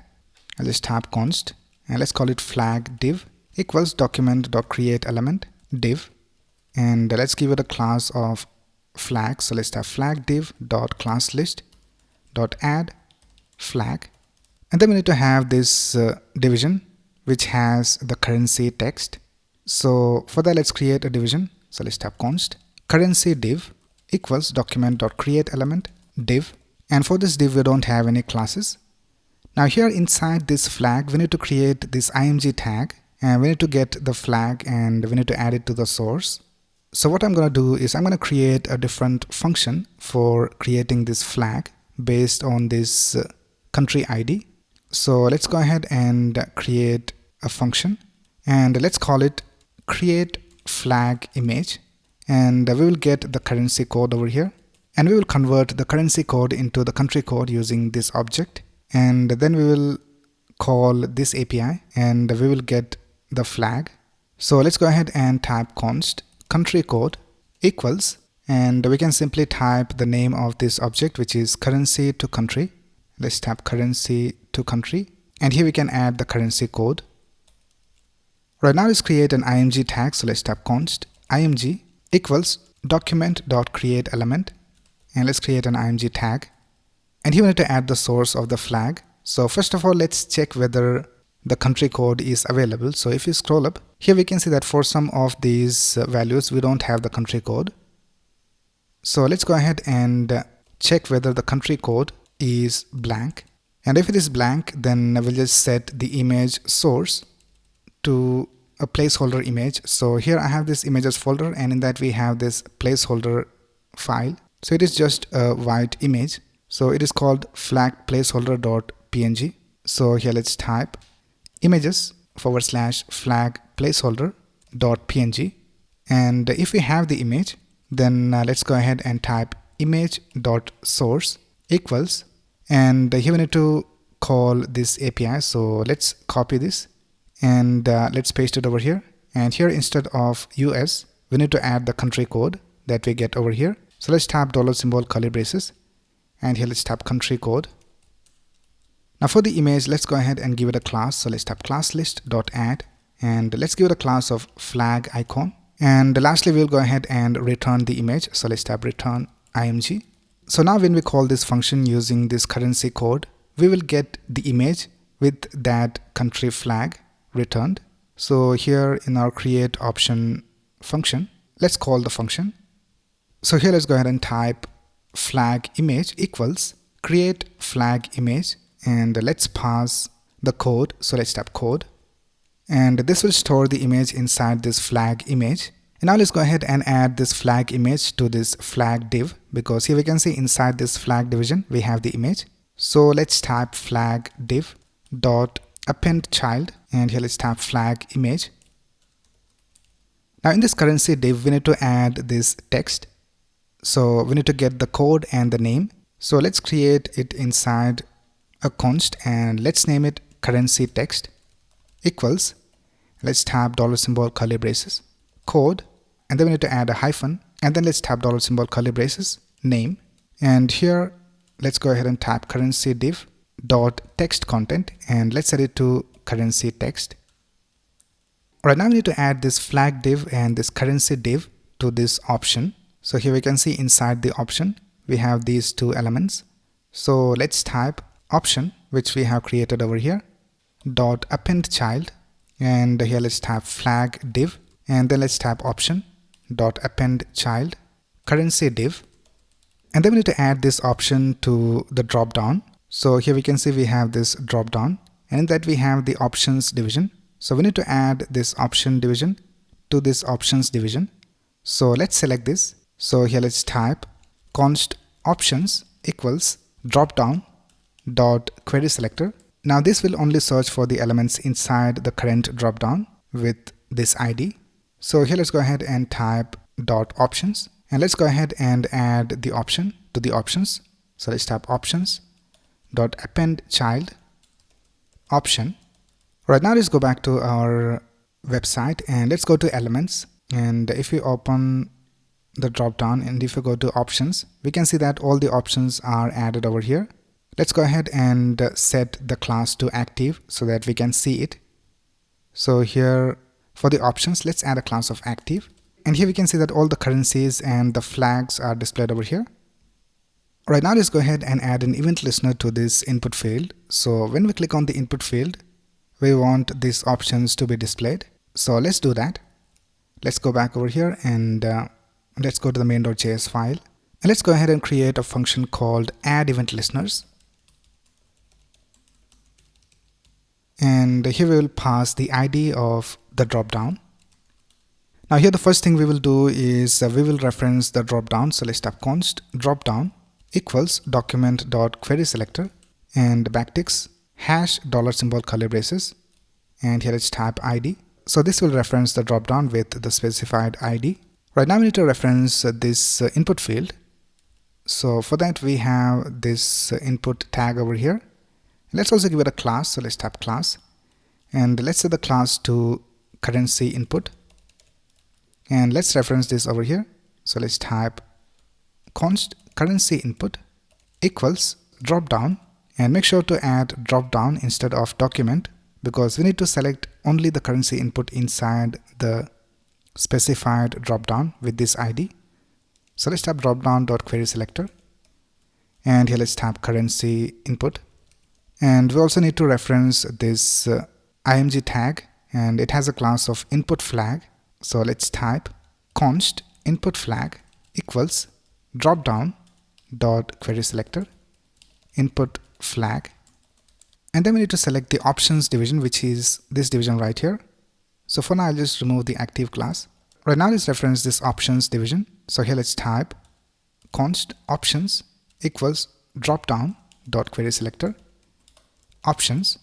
I'll just tap const and let's call it flag div equals document.createElement div, and let's give it a class of flag. So let's tap flag div.classList.add flag, and then we need to have this division which has the currency text. So for that let's create a division. So let's tap const currency div equals document.createElement div, and for this div we don't have any classes. Now here inside this flag we need to create this img tag, and we need to get the flag and we need to add it to the source. So what I'm going to do is I'm going to create a different function for creating this flag based on this country ID. So let's go ahead and create a function, and let's call it create flag image, and we will get the currency code over here, and we will convert the currency code into the country code using this object, and then we will call this API and we will get the flag. So let's go ahead and type const country code equals, and we can simply type the name of this object, which is currency to country. Let's tap currency to country, and here we can add the currency code. Right now let's create an img tag. So let's tap const img equals document.createElement, and let's create an img tag, and here we need to add the source of the flag. So first of all let's check whether the country code is available. So if you scroll up, here we can see that for some of these values we don't have the country code. So let's go ahead and check whether the country code is blank, and if it is blank then we'll just set the image source to a placeholder image. So here I have this images folder, and in that we have this placeholder file. So it is just a white image, so it is called flag placeholder.png. So here let's type images/flag placeholder.png, and if we have the image, then let's go ahead and type image.source equals, and here we need to call this API. So let's copy this and let's paste it over here, and here instead of US we need to add the country code that we get over here. So let's tap $ curly braces, and here let's tap country code. Now for the image let's go ahead and give it a class. So let's tap classList.add, and let's give it a class of flag icon, and lastly we'll go ahead and return the image. So let's tap return img. So now when we call this function using this currency code, we will get the image with that country flag returned. So here in our create option function, let's call the function. So here let's go ahead and type flag image equals create flag image, and let's pass the code. So let's tap code, and this will store the image inside this flag image. And now let's go ahead and add this flag image to this flag div, because here we can see inside this flag division we have the image. So let's type flag div dot append child, and here let's type flag image Now in this currency div, we need to add this text. So we need to get the code and the name. So let's create it inside a const and let's name it currency text equals, let's tab dollar symbol curly braces, code, and then we need to add a hyphen, and then let's tab dollar symbol curly braces, name, and here let's go ahead and type currency div dot text content and let's set it to currency text. Alright, now we need to add this flag div and this currency div to this option. So here we can see inside the option we have these two elements. So let's type option, which we have created over here, dot append child, and here let's type flag div, and then let's type option dot append child currency div, and then we need to add this option to the drop down. So here we can see we have this drop down, and in that we have the options division. So we need to add this option division to this options division. So let's select this. So here let's type const options equals dropdown dot query selector. Now this will only search for the elements inside the current dropdown with this ID. So here let's go ahead and type dot options, and let's go ahead and add the option to the options. So let's type options dot append child option. Right now let's go back to our website and let's go to elements, and if we open the drop down and if we go to options, we can see that all the options are added over here. Let's go ahead and set the class to active so that we can see it. So here for the options, let's add a class of active, and here we can see that all the currencies and the flags are displayed over here. Right now let's go ahead and add an event listener to this input field. So when we click on the input field, we want these options to be displayed. So let's do that. Let's go back over here and let's go to the main.js file, and let's go ahead and create a function called add event listeners. And here we will pass the ID of the dropdown. Now here the first thing we will do is we will reference the dropdown. So let's type const dropdown equals document.querySelector and backticks hash dollar symbol curly braces, and here let's type ID. So this will reference the dropdown with the specified ID. Right now we need to reference this input field. So for that we have this input tag over here. Let's also give it a class. So let's type class, and let's set the class to currency input, and let's reference this over here. So let's type const currency input equals dropdown, and make sure to add dropdown instead of document because we need to select only the currency input inside the specified dropdown with this ID. So let's type dropdown.querySelector, and here let's type currency input, and we also need to reference this img tag, and it has a class of input flag. So let's type const input flag equals dropdown.querySelector input flag, and then we need to select the options division, which is this division right here. So for now I'll just remove the active class. Right now let's reference this options division. So here let's type const options equals dropdown.querySelector options.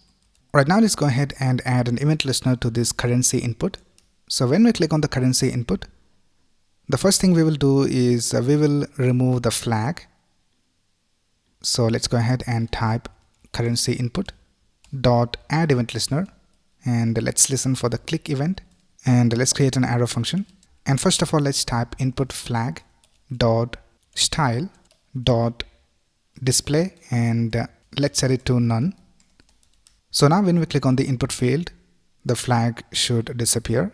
Right now let's go ahead and add an event listener to this currency input. So when we click on the currency input, the first thing we will do is we will remove the flag. So let's go ahead and type currency input dot add event listener, and let's listen for the click event, and let's create an arrow function. And first of all let's type input flag dot style dot display, and let's set it to none. So now when we click on the input field, the flag should disappear.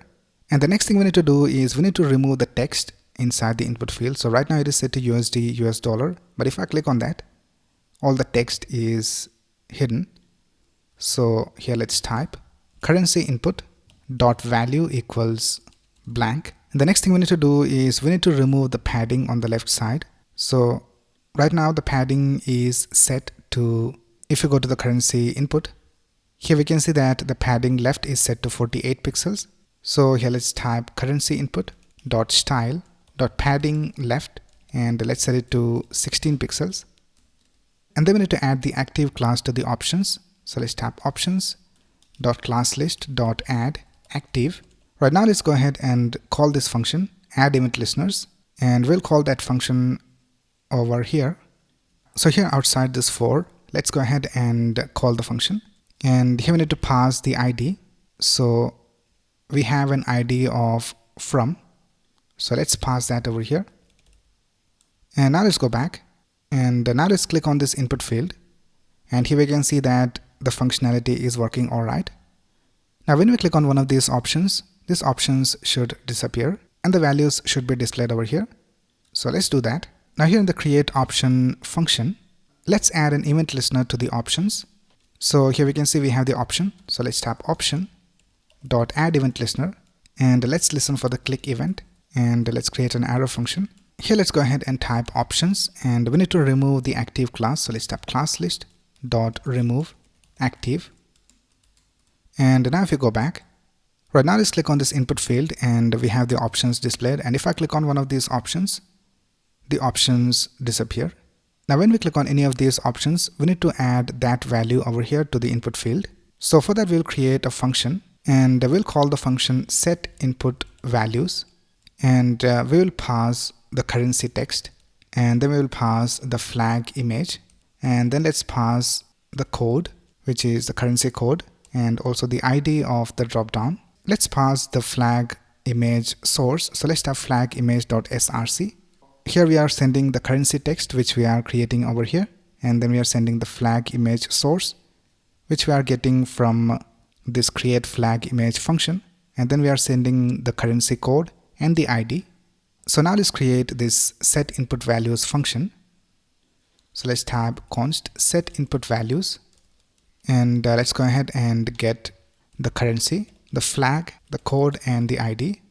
And the next thing we need to do is we need to remove the text inside the input field. So right now it is set to USD, US dollar, but if I click on that, all the text is hidden. So here let's type currency input dot value equals blank. And the next thing we need to do is we need to remove the padding on the left side. So right now the padding is set to, if you go to the currency input, here we can see that the padding left is set to 48 pixels. So here let's type currency input dot style dot padding left, and let's set it to 16 pixels. And then we need to add the active class to the options. So let's type options dot class list dot add active. Right now let's go ahead and call this function add event listeners, and we'll call that function over here. So here outside this for, let's go ahead and call the function, and here we need to pass the ID. So we have an ID of from, so let's pass that over here. And now let's go back, and now let's click on this input field, and here we can see that the functionality is working alright. Now when we click on one of these options should disappear and the values should be displayed over here. So let's do that. Now here in the create option function, let's add an event listener to the options. So here we can see we have the option. So let's tap option dot add event listener, and let's listen for the click event, and let's create an arrow function. Here let's go ahead and type options, and we need to remove the active class. So let's tap class list dot remove active. And now if you go back, right now let's click on this input field, and we have the options displayed, and if I click on one of these options, the options disappear. Now when we click on any of these options, we need to add that value over here to the input field. So for that we'll create a function, and we'll call the function set input values, and we will pass the currency text, and then we will pass the flag image, and then let's pass the code, which is the currency code, and also the ID of the dropdown. Let's pass the flag image source. So let's have flag image.src. Here we are sending the currency text which we are creating over here, and then we are sending the flag image source which we are getting from this create flag image function, and then we are sending the currency code and the ID. So now let's create this set input values function. So let's tab const set input values, and let's go ahead and get the currency, the flag, the code, and the ID.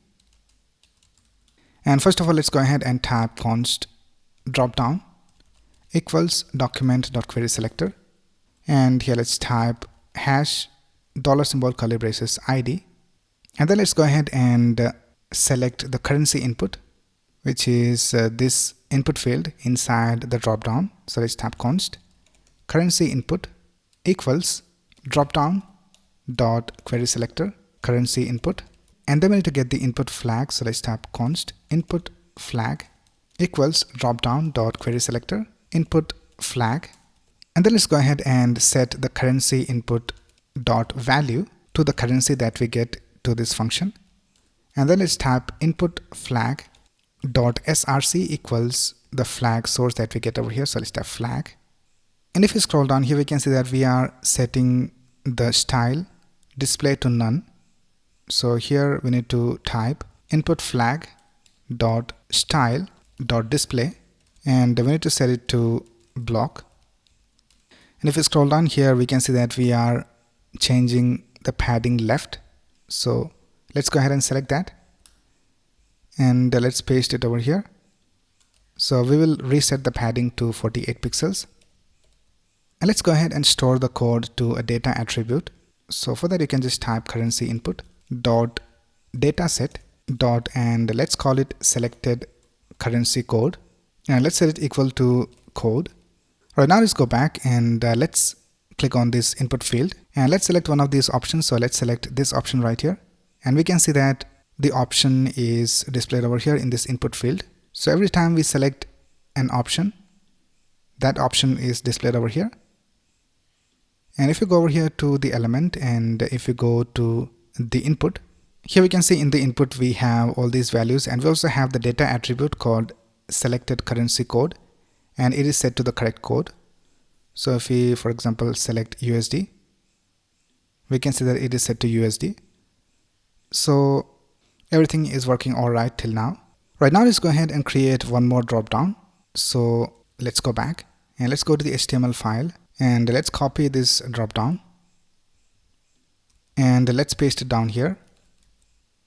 And first of all, let's go ahead and type const dropdown equals document.querySelector, and here let's type hash $ curly braces ID, and then let's go ahead and select the currency input, which is this input field inside the dropdown. So let's type const currency input equals dropdown dot query selector currency input, and then we need to get the input flag. So let's type const input flag equals dropdown dot query selector input flag, and then let's go ahead and set the currency input dot value to the currency that we get to this function, and then let's type input flag dot src equals the flag source that we get over here. So let's type flag, and if you scroll down here we can see that we are setting the style display to none. So here we need to type input flag dot style dot display, and we need to set it to block. And if you scroll down here we can see that we are changing the padding left. So let's go ahead and select that, and let's paste it over here. So we will reset the padding to 48 pixels, and let's go ahead and store the code to a data attribute. So for that you can just type currency input dot dataset dot, and let's call it selected currency code, and let's set it equal to code. Right now let's go back and let's click on this input field, and let's select one of these options. So let's select this option right here, and we can see that the option is displayed over here in this input field. So every time we select an option, that option is displayed over here. And if you go over here to the element, and if you go to the input, here we can see in the input we have all these values, and we also have the data attribute called selected currency code, and it is set to the correct code. So if we for example select USD, we can see that it is set to USD. So everything is working alright till now. Right now let's go ahead and create one more drop down. So let's go back and let's go to the HTML file, and let's copy this drop down, and let's paste it down here.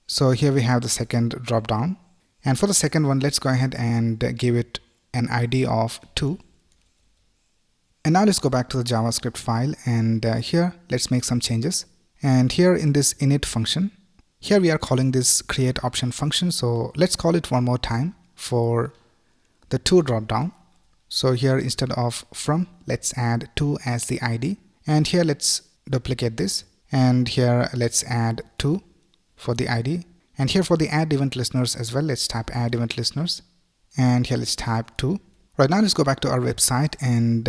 So here we have the second drop down, and for the second one let's go ahead and give it an ID of 2. And now let's go back to the JavaScript file, and here let's make some changes. And here in this init function, here we are calling this create option function. So let's call it one more time for the 2 drop down. So here instead of from, let's add 2 as the ID, and here let's duplicate this, and here let's add 2 for the ID, And here for the add event listeners as well, let's type add event listeners. And here let's type 2. Right now let's go back to our website and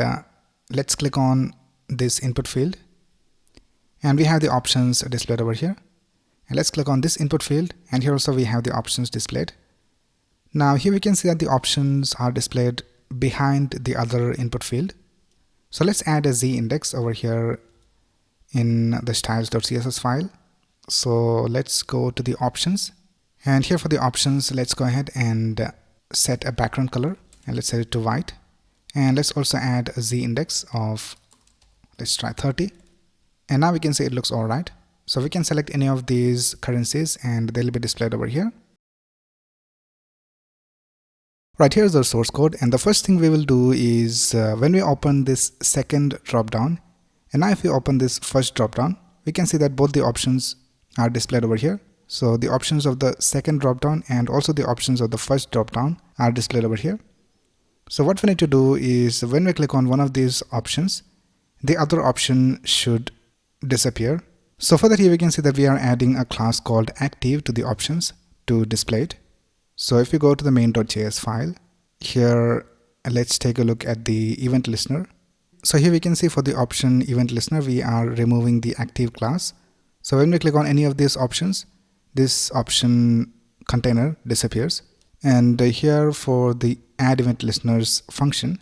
let's click on this input field. And we have the options displayed over here. And let's click on this input field, and here also we have the options displayed. Now here we can see that the options are displayed behind the other input field. So let's add a z index over here in the styles.css file. So let's go to the options, and here for the options let's go ahead and set a background color, and let's set it to white. And let's also add a z index of, let's try 30. And now we can see it looks alright. So we can select any of these currencies and they'll be displayed over here. Right, here's our source code, and the first thing we will do is when we open this second dropdown, and now if we open this first dropdown, we can see that both the options are displayed over here. So the options of the second dropdown and also the options of the first dropdown are displayed over here. So what we need to do is when we click on one of these options, the other option should disappear. So for that, here we can see that we are adding a class called active to the options to display it. So if you go to the main.js file, here let's take a look at the event listener. So here we can see for the option event listener, we are removing the active class. So when we click on any of these options, this option container disappears. And here for the add event listeners function,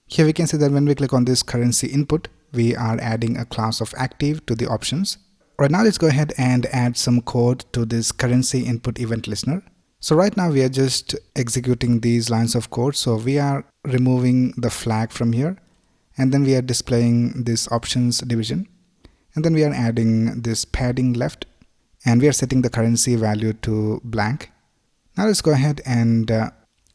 here we can see that when we click on this currency input, we are adding a class of active to the options. Right now let's go ahead and add some code to this currency input event listener. So right now we are just executing these lines of code. So we are removing the flag from here, and then we are displaying this options division, and then we are adding this padding left, and we are setting the currency value to blank. Now let's go ahead and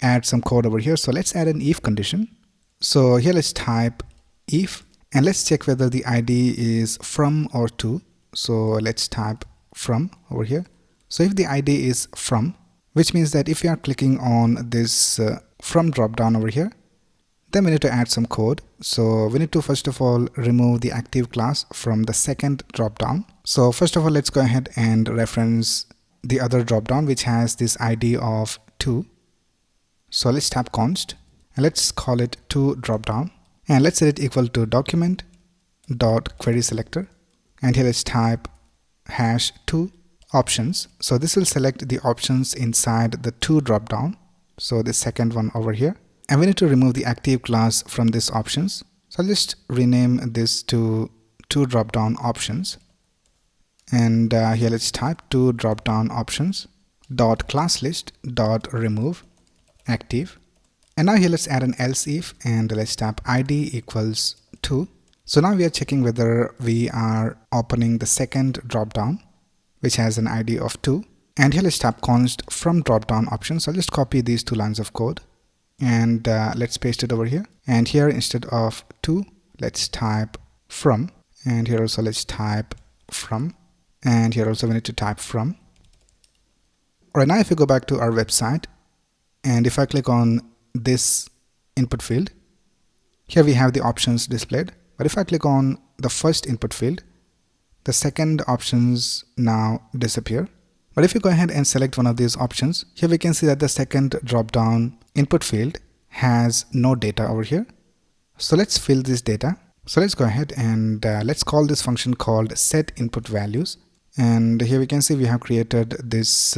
add some code over here. So let's add an if condition. So here let's type if, and let's check whether the ID is from or to. So let's type from over here. So if the ID is from, which means that if we are clicking on this from drop down over here, then we need to add some code. So we need to first of all remove the active class from the second drop down. So first of all, let's go ahead and reference the other drop down which has this ID of 2. So let's type const and let's call it to drop down, and let's set it equal to document dot query selector, and here let's type hash 2 options. So this will select the options inside the 2 drop down, so the second one over here, and we need to remove the active class from this options. So I'll just rename this to 2 drop down options, and here let's type 2 drop down options dot class list dot remove active. And now here let's add an else if, and let's type id equals 2. So now we are checking whether we are opening the second drop down which has an ID of 2, and here let's type const from drop down options. I'll just copy these 2 lines of code and let's paste it over here, and here instead of 2 let's type from, and here also let's type from, and here also we need to type from. Right now if you go back to our website, and if I click on this input field, here we have the options displayed. But if I click on the first input field, the second options now disappear. But if you go ahead and select one of these options, here we can see that the second drop down input field has no data over here. So let's fill this data. So let's go ahead and let's call this function called set input values. And here we can see we have created this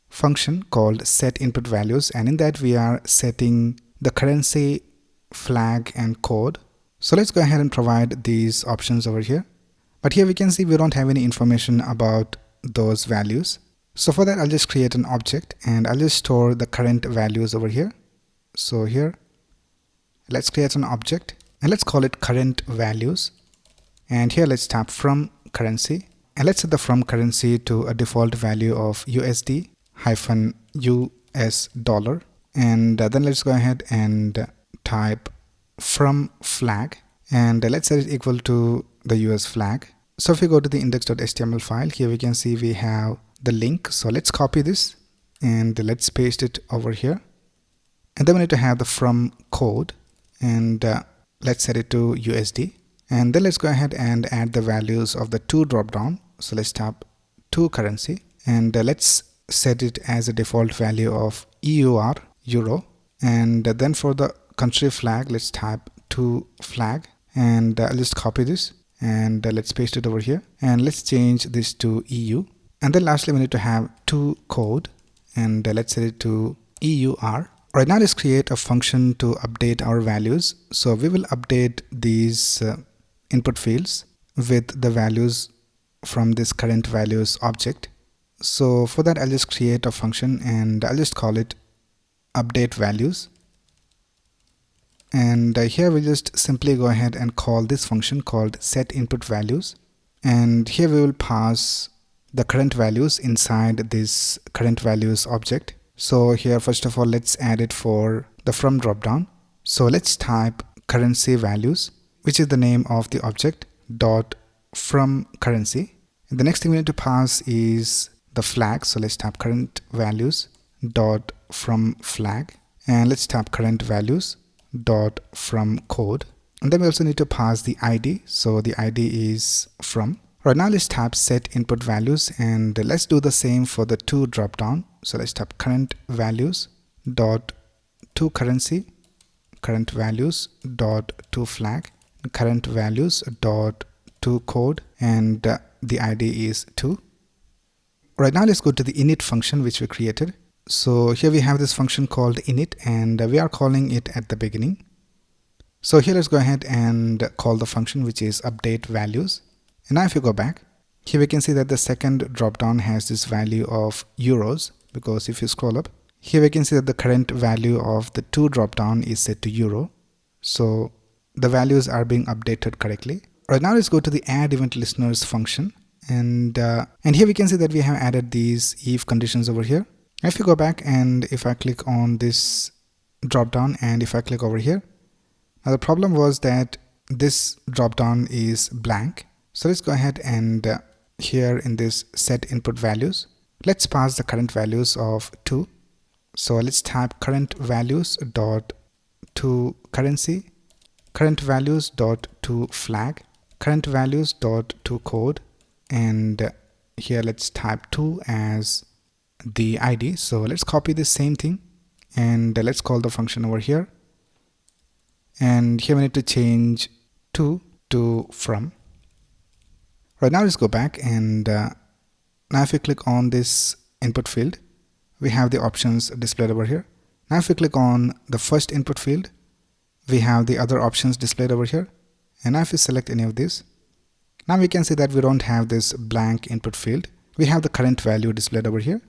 function called set input values, and in that we are setting the currency, flag and code. So let's go ahead and provide these options over here, but here we can see we don't have any information about those values. So for that I'll just create an object and I'll just store the current values over here. So here let's create an object and let's call it current values, and here let's tap from currency, and let's set the from currency to a default value of USD hyphen US dollar, and then let's go ahead and type from flag, and let's set it equal to the US flag. So if we go to the index.html file, here we can see we have the link. So let's copy this and let's paste it over here, and then we need to have the from code, and let's set it to USD, and then let's go ahead and add the values of the 2 drop down. So let's tap to currency, and let's set it as a default value of EUR, euro. And then for the country flag, let's type to flag, and I'll just copy this and let's paste it over here, and let's change this to EU. And then lastly, we need to have to code, and let's set it to EUR. Right now, let's create a function to update our values. So we will update these input fields with the values from this current values object. So for that, I'll just create a function and I'll just call it update values. And here we'll just simply go ahead and call this function called set input values. And here we will pass the current values inside this current values object. So here, first of all, let's add it for the from dropdown. So let's type currency values, which is the name of the object, dot from currency. And the next thing we need to pass is the flag. So let's type current values dot from flag, and let's type current values dot from code. And then we also need to pass the ID. So the ID is from. Right now, let's type set input values, and let's do the same for the to dropdown. So let's type current values dot to currency, current values dot to flag, current values dot to code, and the ID is 2. Right now, let's go to the init function which we created. So here we have this function called init, and we are calling it at the beginning. So here let's go ahead and call the function which is update values. And now if you go back, here we can see that the second dropdown has this value of euros, because if you scroll up, here we can see that the current value of the to dropdown is set to euro. So the values are being updated correctly. Right now, let's go to the add event listeners function, and here we can see that we have added these if conditions over here. If you go back and if I click on this dropdown and if I click over here, now the problem was that this dropdown is blank. So let's go ahead and here in this set input values, let's pass the current values of 2. So let's type current values dot to currency, current values dot to flag, current values dot to code, and here let's type 2 as the ID. So let's copy the same thing and let's call the function over here, and here we need to change to from. Right now, let's go back, and now if you click on this input field, we have the options displayed over here. Now if you click on the first input field, we have the other options displayed over here. And now if you select any of these, now we can see that we don't have this blank input field. We have the current value displayed over here.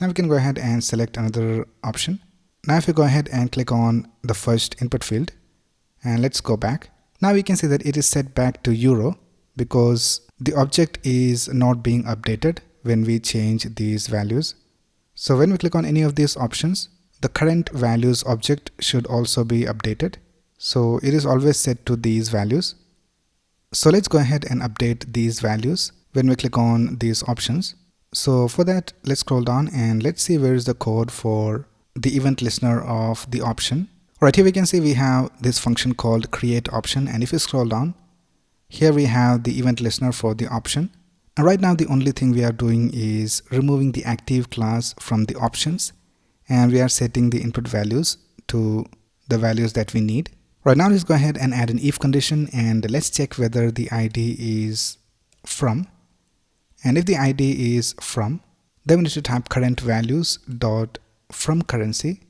Now we can go ahead and select another option. Now if you go ahead and click on the first input field, and let's go back. Now we can see that it is set back to euro, because the object is not being updated when we change these values. So when we click on any of these options, the current values object should also be updated. So it is always set to these values. So let's go ahead and update these values when we click on these options. So for that, let's scroll down and let's see where is the code for the event listener of the option. Right here we can see we have this function called create option, and if you scroll down, here we have the event listener for the option. And right now the only thing we are doing is removing the active class from the options, and we are setting the input values to the values that we need. Right now, let's go ahead and add an if condition, and let's check whether the ID is from. And if the ID is from, then we need to type current values dot from currency,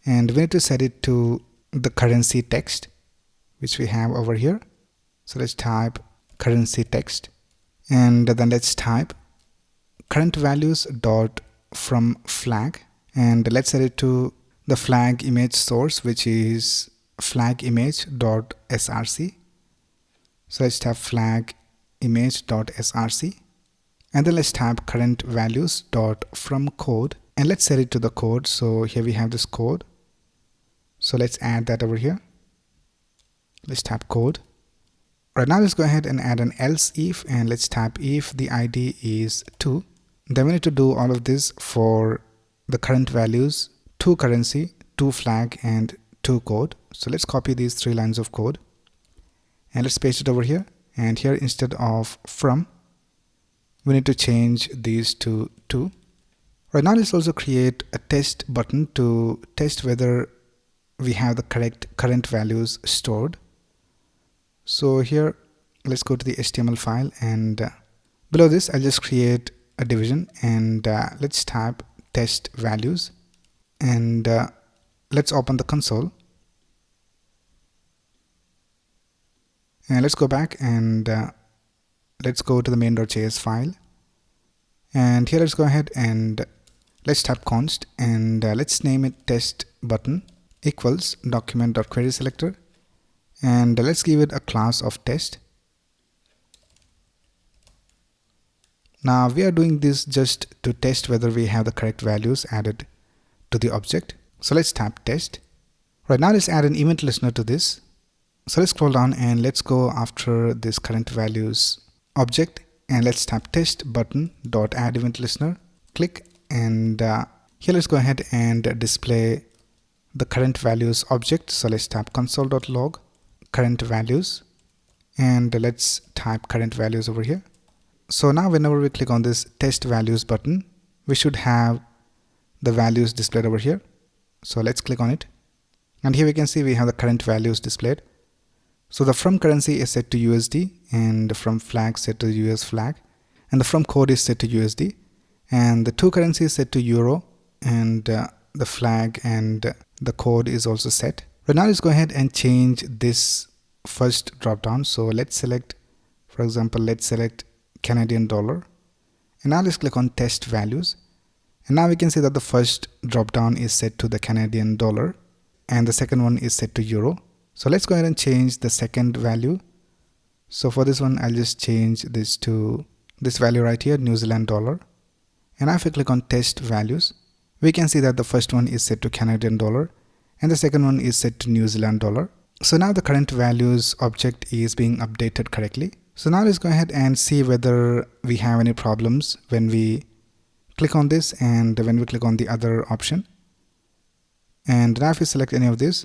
and we need to set it to the currency text which we have over here. So let's type currency text, and then let's type current values dot from flag, and let's set it to the flag image source, which is flag image dot src. So let's type flag image dot src, and then let's type current values dot from code, and let's set it to the code. So here we have this code, so let's add that over here. Let's type code. Right now, let's go ahead and add an else if, and let's type if the ID is 2. Then we need to do all of this for the current values, to currency, to flag, and to code. So let's copy these 3 lines of code and let's paste it over here. And here, instead of from, we need to change these to 2. Right now, let's also create a test button to test whether we have the correct current values stored. So here, let's go to the HTML file, and below this, I'll just create a division, and let's type test values, and let's open the console, and let's go back and let's go to the main.js file, and here let's go ahead and let's type const, and let's name it test button equals document.querySelector, and let's give it a class of test. Now we are doing this just to test whether we have the correct values added to the object. So let's type test. Right now, let's add an event listener to this. So let's scroll down and let's go after this current values object, and let's type test button dot add event listener. Click, and here let's go ahead and display the current values object. So let's type console.log current values, and let's type current values over here. So now whenever we click on this test values button, we should have the values displayed over here. So let's click on it, and here we can see we have the current values displayed. So the from currency is set to USD, and the from flag set to US flag, and the from code is set to USD, and the to currency is set to Euro, and the flag and the code is also set. But now let's go ahead and change this first drop down. So let's select, for example, let's select Canadian dollar, and now let's click on test values, and now we can see that the first drop down is set to the Canadian dollar and the second one is set to Euro. So let's go ahead and change the second value. So for this one, I'll just change this to this value right here, New Zealand dollar, and now if we click on test values, we can see that the first one is set to Canadian dollar and the second one is set to New Zealand dollar. So now the current values object is being updated correctly. So now let's go ahead and see whether we have any problems when we click on this and when we click on the other option. And now if we select any of this,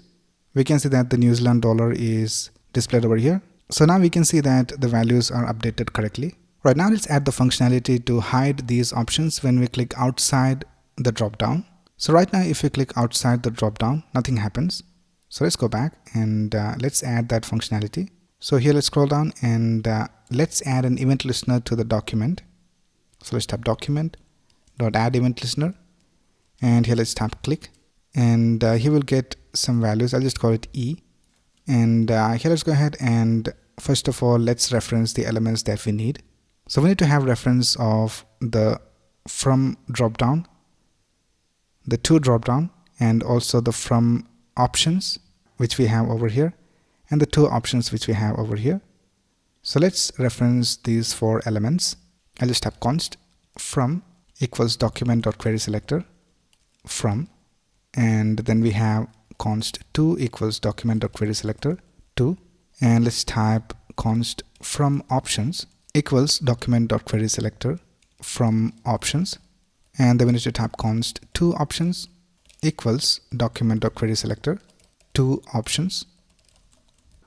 we can see that the New Zealand dollar is displayed over here. So now we can see that the values are updated correctly. Right now, let's add the functionality to hide these options when we click outside the drop down. So right now, if we click outside the drop down, nothing happens. So let's go back and let's add that functionality. So here let's scroll down and let's add an event listener to the document. So let's type document.add event listener, and here let's type click, and here we'll get some values. I'll just call it E, and here let's go ahead and first of all let's reference the elements that we need. So we need to have reference of the from drop down, the to drop down, and also the from options which we have over here, and the two options which we have over here. So let's reference these four elements. I'll just type const from equals document.querySelector from, and then we have const to equals document.querySelector to, and let's type const from options equals document.querySelector from options, and then we need to type const to options equals document.querySelector to options.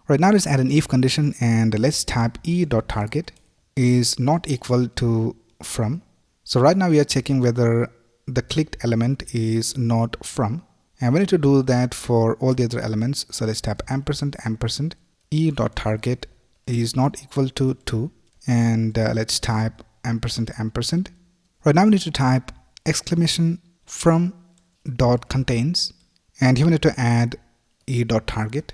Right now, let's add an if condition, and let's type e.target is not equal to from. So right now we are checking whether the clicked element is not from, and we need to do that for all the other elements. So let's type ampersand e.target is not equal to, and let's type ampersand. Right now we need to type exclamation from dot contains, and here we need to add e.target.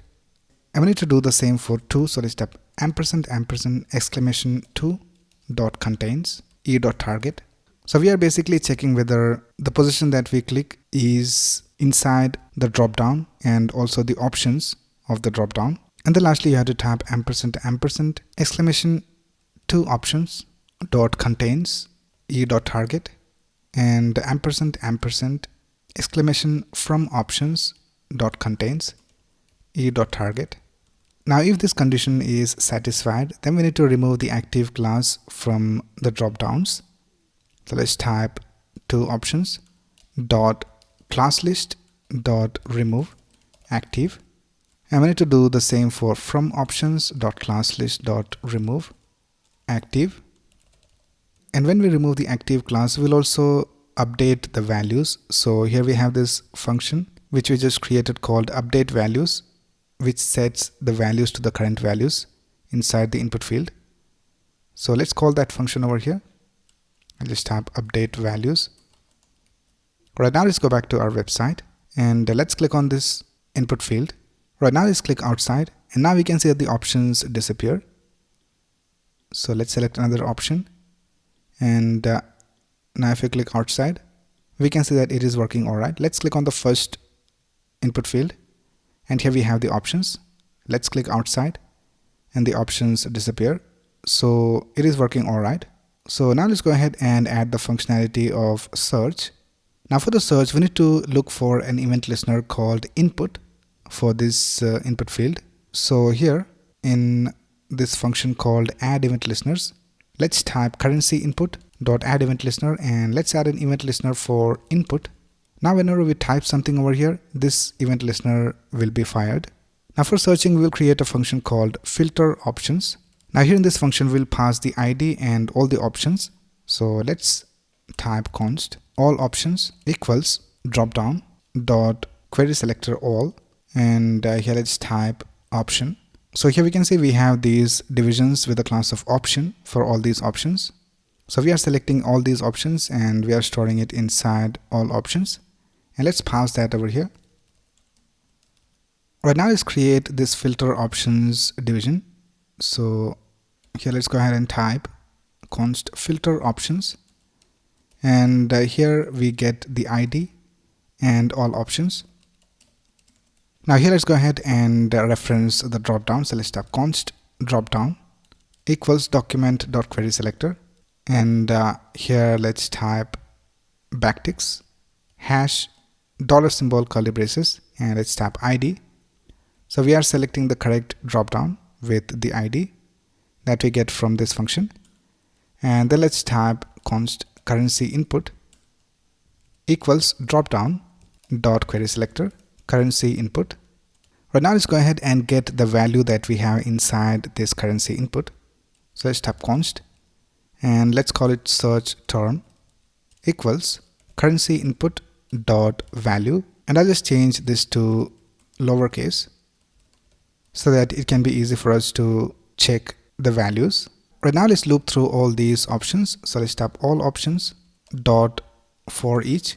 And we need to do the same for to. So let's type ampersand exclamation to dot contains e.target. So we are basically checking whether the position that we click is inside the drop down and also the options of the drop down. And then lastly, you have to type ampersand exclamation to options dot contains e.target, and ampersand exclamation from options dot contains e.target. Now if this condition is satisfied, then we need to remove the active class from the drop downs. So let's type to options dot class list dot remove active, and we need to do the same for from options dot class list dot remove active. And when we remove the active class, we'll also update the values. So here we have this function which we just created called update values, which sets the values to the current values inside the input field. So let's call that function over here. I'll just type update values. Right now let's go back to our website and let's click on this input field. Right now let's click outside, and now we can see that the options disappear. So let's select another option, and now if we click outside, we can see that it is working alright. Let's click on the first input field, and here we have the options. Let's click outside and the options disappear. So it is working alright. So now let's go ahead and add the functionality of search. Now for the search, we need to look for an event listener called input for this input field. So here in this function called add event listeners, let's type currency input dot add event listener, and let's add an event listener for input. Now whenever we type something over here, this event listener will be fired. Now for searching, we'll create a function called filter options. Now here in this function, we'll pass the ID and all the options. So let's type const all options equals dropdown dot query selector all, and here let's type option. So here we can see we have these divisions with the class of option for all these options. So we are selecting all these options and we are storing it inside all options, and let's pass that over here. Right now let's create this filter options division. So here let's go ahead and type const filter options, and here we get the ID and all options. Now here let's go ahead and reference the dropdown. So let's type const dropdown equals document.query selector, and here let's type backticks hash $symbol curly braces, and let's type ID. So we are selecting the correct dropdown with the ID that we get from this function, and then let's type const currency input equals dropdown dot query selector currency input. Right now let's go ahead and get the value that we have inside this currency input. So let's type const, and let's call it search term equals currency input dot value, and I'll just change this to lowercase so that it can be easy for us to check the values. Right now let's loop through all these options. So let's type all options dot for each,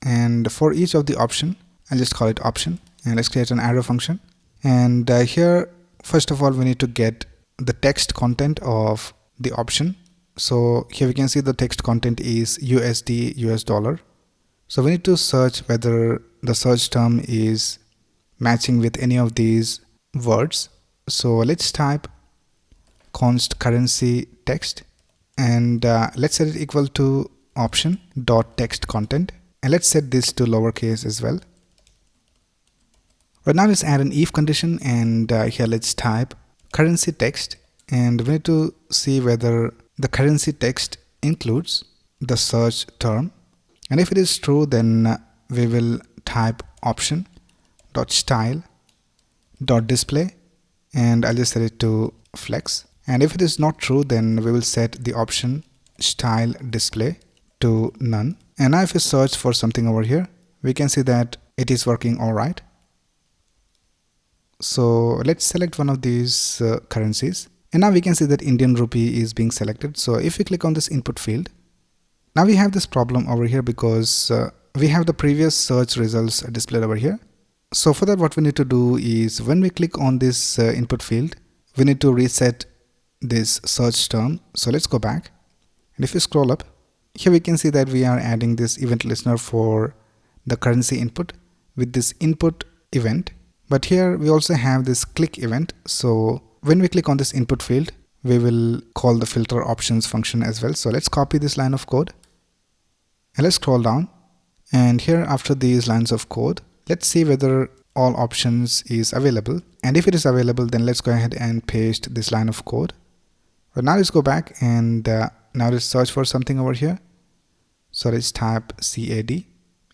and for each of the option I'll just call it option, and let's create an arrow function. And here first of all we need to get the text content of the option. So here we can see the text content is USD US dollar. So we need to search whether the search term is matching with any of these words. So let's type const currency text, and let's set it equal to option dot text content, and let's set this to lowercase as well. Right now let's add an if condition, and here let's type currency text, and we need to see whether the currency text includes the search term, and if it is true, then we will type option dot style dot display, and I'll just set it to flex. And if it is not true, then we will set the option style display to none. And now if we search for something over here, we can see that it is working alright. So let's select one of these currencies, and now we can see that Indian rupee is being selected. So if we click on this input field, now we have this problem over here because we have the previous search results displayed over here. So for that, what we need to do is when we click on this input field, we need to reset this search term. So let's go back, and if you scroll up, here we can see that we are adding this event listener for the currency input with this input event, but here we also have this click event. So when we click on this input field, we will call the filter options function as well. So let's copy this line of code, and let's scroll down, and here after these lines of code, let's see whether all options is available, and if it is available, then let's go ahead and paste this line of code. But now let's go back, and now let's search for something over here. So let's type CAD,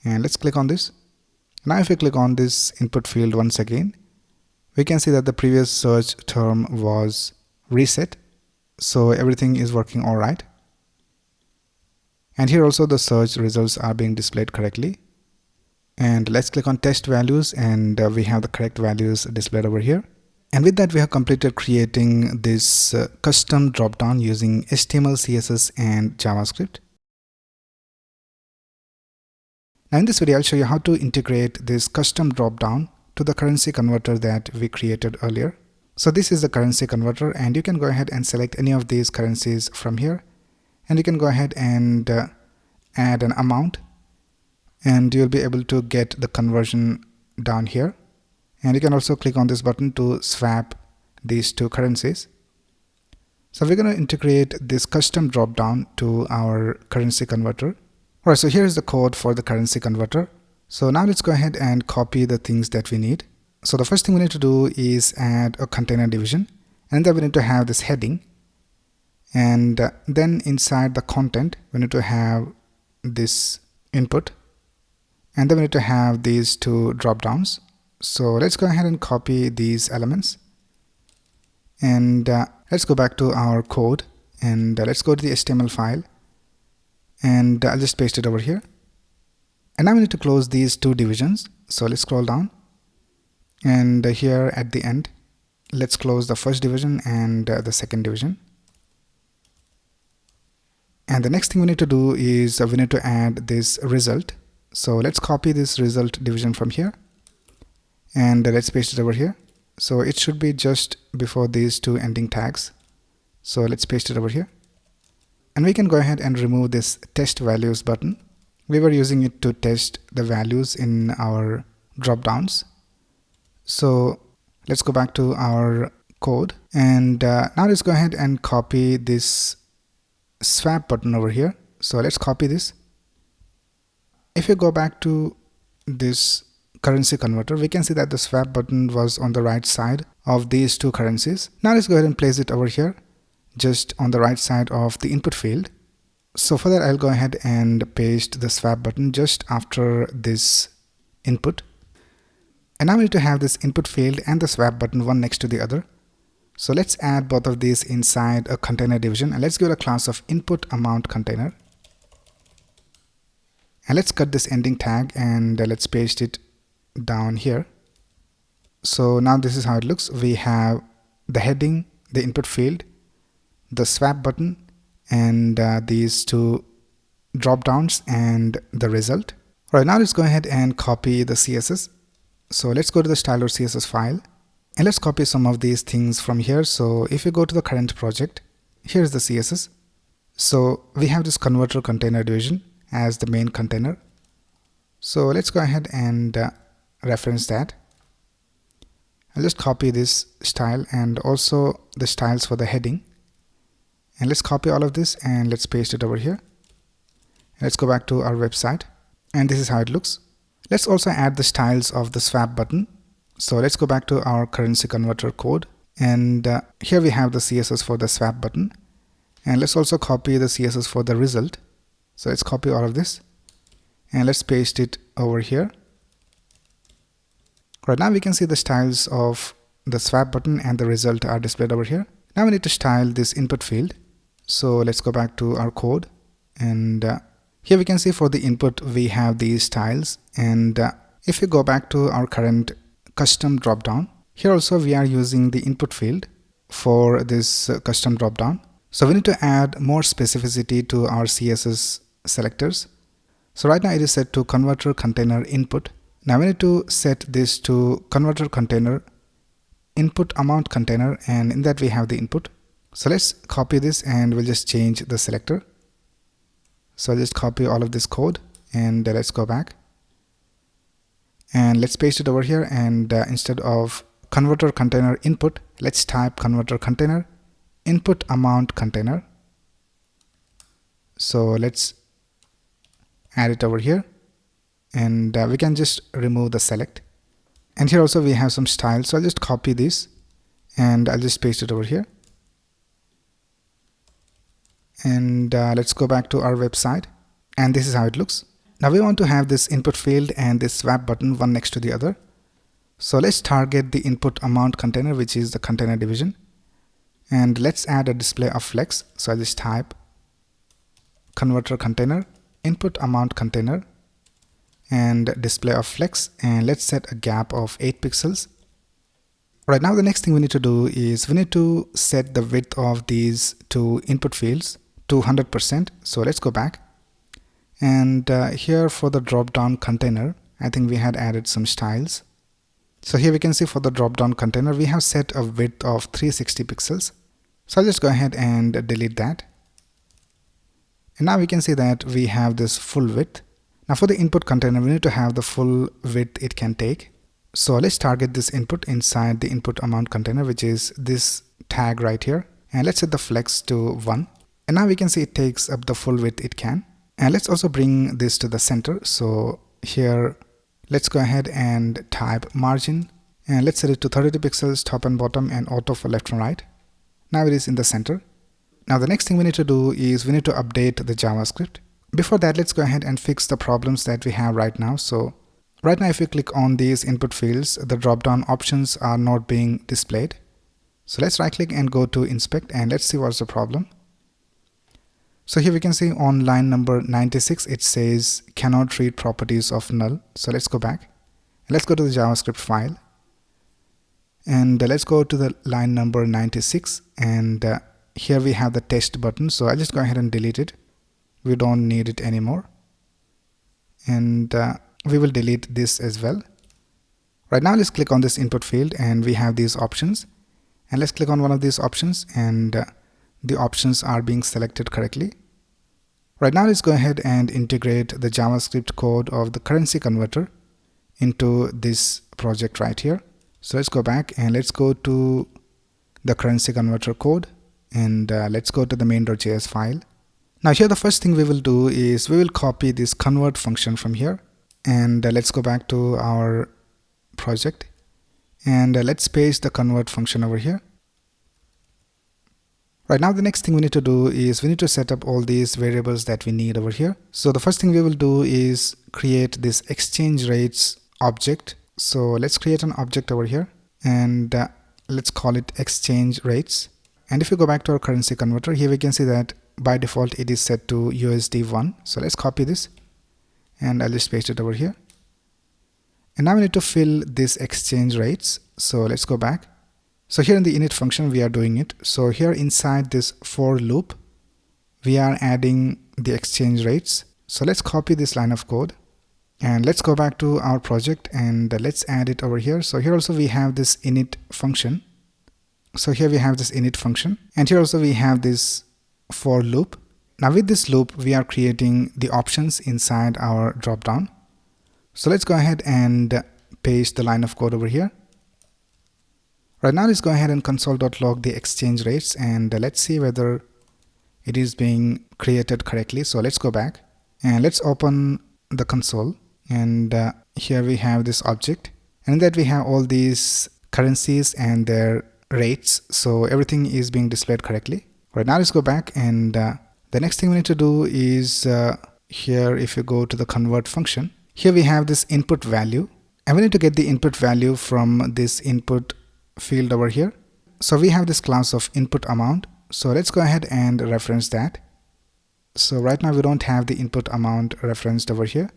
and let's click on this. Now if we click on this input field once again, we can see that the previous search term was reset, so everything is working alright. And here also the search results are being displayed correctly. And let's click on test values, and we have the correct values displayed over here. And with that, we have completed creating this custom dropdown using HTML, CSS and JavaScript. Now in this video, I'll show you how to integrate this custom dropdown to the currency converter that we created earlier. So this is the currency converter, and you can go ahead and select any of these currencies from here. And you can go ahead and add an amount, and you'll be able to get the conversion down here. And you can also click on this button to swap these two currencies. So we're going to integrate this custom dropdown to our currency converter. Alright, so here's the code for the currency converter. So now let's go ahead and copy the things that we need. So the first thing we need to do is add a container division, and then we need to have this heading, and then inside the content we need to have this input, and then we need to have these two drop downs. So let's go ahead and copy these elements, and let's go back to our code, and let's go to the HTML file, and I'll just paste it over here. And now we need to close these two divisions. So let's scroll down, and here at the end let's close the first division and the second division. And the next thing we need to do is we need to add this result. So let's copy this result division from here, and let's paste it over here. So it should be just before these two ending tags. So let's paste it over here. And we can go ahead and remove this test values button. We were using it to test the values in our drop downs. So let's go back to our code, and now let's go ahead and copy this swap button over here. So let's copy this. If you go back to this currency converter, we can see that the swap button was on the right side of these two currencies. Now let's go ahead and place it over here, just on the right side of the input field. So for that, I'll go ahead and paste the swap button just after this input. And now we need to have this input field and the swap button one next to the other. So let's add both of these inside a container division, and let's give it a class of input amount container. And let's cut this ending tag, and let's paste it down here. So now this is how it looks. We have the heading, the input field, the swap button, and these two drop downs and the result. Alright, now let's go ahead and copy the CSS. So let's go to the style.css file, and let's copy some of these things from here. So if you go to the current project, here's the CSS. So we have this converter container division as the main container. So let's go ahead and reference that. I'll just copy this style and also the styles for the heading. And let's copy all of this and let's paste it over here. Let's go back to our website, and this is how it looks. Let's also add the styles of the swap button. So let's go back to our currency converter code, and here we have the CSS for the swap button, and let's also copy the CSS for the result. So let's copy all of this and let's paste it over here. Right now we can see the styles of the swap button and the result are displayed over here. Now we need to style this input field. So let's go back to our code, and here we can see for the input we have these styles, and if you go back to our current custom dropdown, here also we are using the input field for this custom dropdown. So we need to add more specificity to our CSS selectors. So right now it is set to converter container input. Now we need to set this to converter container input amount container, and in that we have the input. So let's copy this and we'll just change the selector. So I'll just copy all of this code, and let's go back and let's paste it over here, and instead of converter container input, let's type converter container input amount container. So let's add it over here, and we can just remove the select. And here also we have some styles, so I'll just copy this and I'll just paste it over here. And let's go back to our website, and this is how it looks. Now we want to have this input field and this swap button one next to the other. So let's target the input amount container, which is the container division, and let's add a display of flex. So I'll just type converter container, input amount container, and display of flex, and let's set a gap of 8 pixels. Right now the next thing we need to do is we need to set the width of these two input fields to 100%. So let's go back, and here for the drop down container, I think we had added some styles. So here we can see for the drop down container we have set a width of 360 pixels. So I'll just go ahead and delete that. And now we can see that we have this full width. Now for the input container, we need to have the full width it can take. So let's target this input inside the input amount container, which is this tag right here. And let's set the flex to 1. And now we can see it takes up the full width it can. And let's also bring this to the center. So here, let's go ahead and type margin. And let's set it to 32 pixels top and bottom and auto for left and right. Now it is in the center. Now the next thing we need to do is we need to update the JavaScript. Before that, let's go ahead and fix the problems that we have right now. So right now if you click on these input fields, the drop down options are not being displayed. So let's right click and go to inspect, and let's see what's the problem. So here we can see on line number 96 it says cannot read properties of null. So let's go back. Let's go to the JavaScript file, and let's go to the line number 96, and here we have the test button. So I'll just go ahead and delete it. We don't need it anymore, and we will delete this as well. Right now let's click on this input field, and we have these options, and let's click on one of these options, and the options are being selected correctly. Right now let's go ahead and integrate the JavaScript code of the currency converter into this project right here. So let's go back and let's go to the currency converter code, and let's go to the main.js file. Now here the first thing we will do is we will copy this convert function from here, and let's go back to our project, and let's paste the convert function over here. Right now the next thing we need to do is we need to set up all these variables that we need over here. So the first thing we will do is create this exchange rates object. So let's create an object over here, and let's call it exchange rates. And if you go back to our currency converter, here we can see that by default it is set to USD1. So let's copy this, and I'll just paste it over here. And now we need to fill this exchange rates. So let's go back. So here in the init function we are doing it. So here inside this for loop we are adding the exchange rates. So let's copy this line of code, and let's go back to our project, and let's add it over here. So here also we have this init function. So here we have this init function, and here also we have this for loop. Now with this loop we are creating the options inside our dropdown. So let's go ahead and paste the line of code over here. Right now let's go ahead and console.log the exchange rates, and let's see whether it is being created correctly. So let's go back and let's open the console, and here we have this object, and in that we have all these currencies and their rates. So everything is being displayed correctly. Right now let's go back, and the next thing we need to do is here if you go to the convert function, here we have this input value, and we need to get the input value from this input field over here. So we have this class of input amount. So let's go ahead and reference that. So right now we don't have the input amount referenced over here.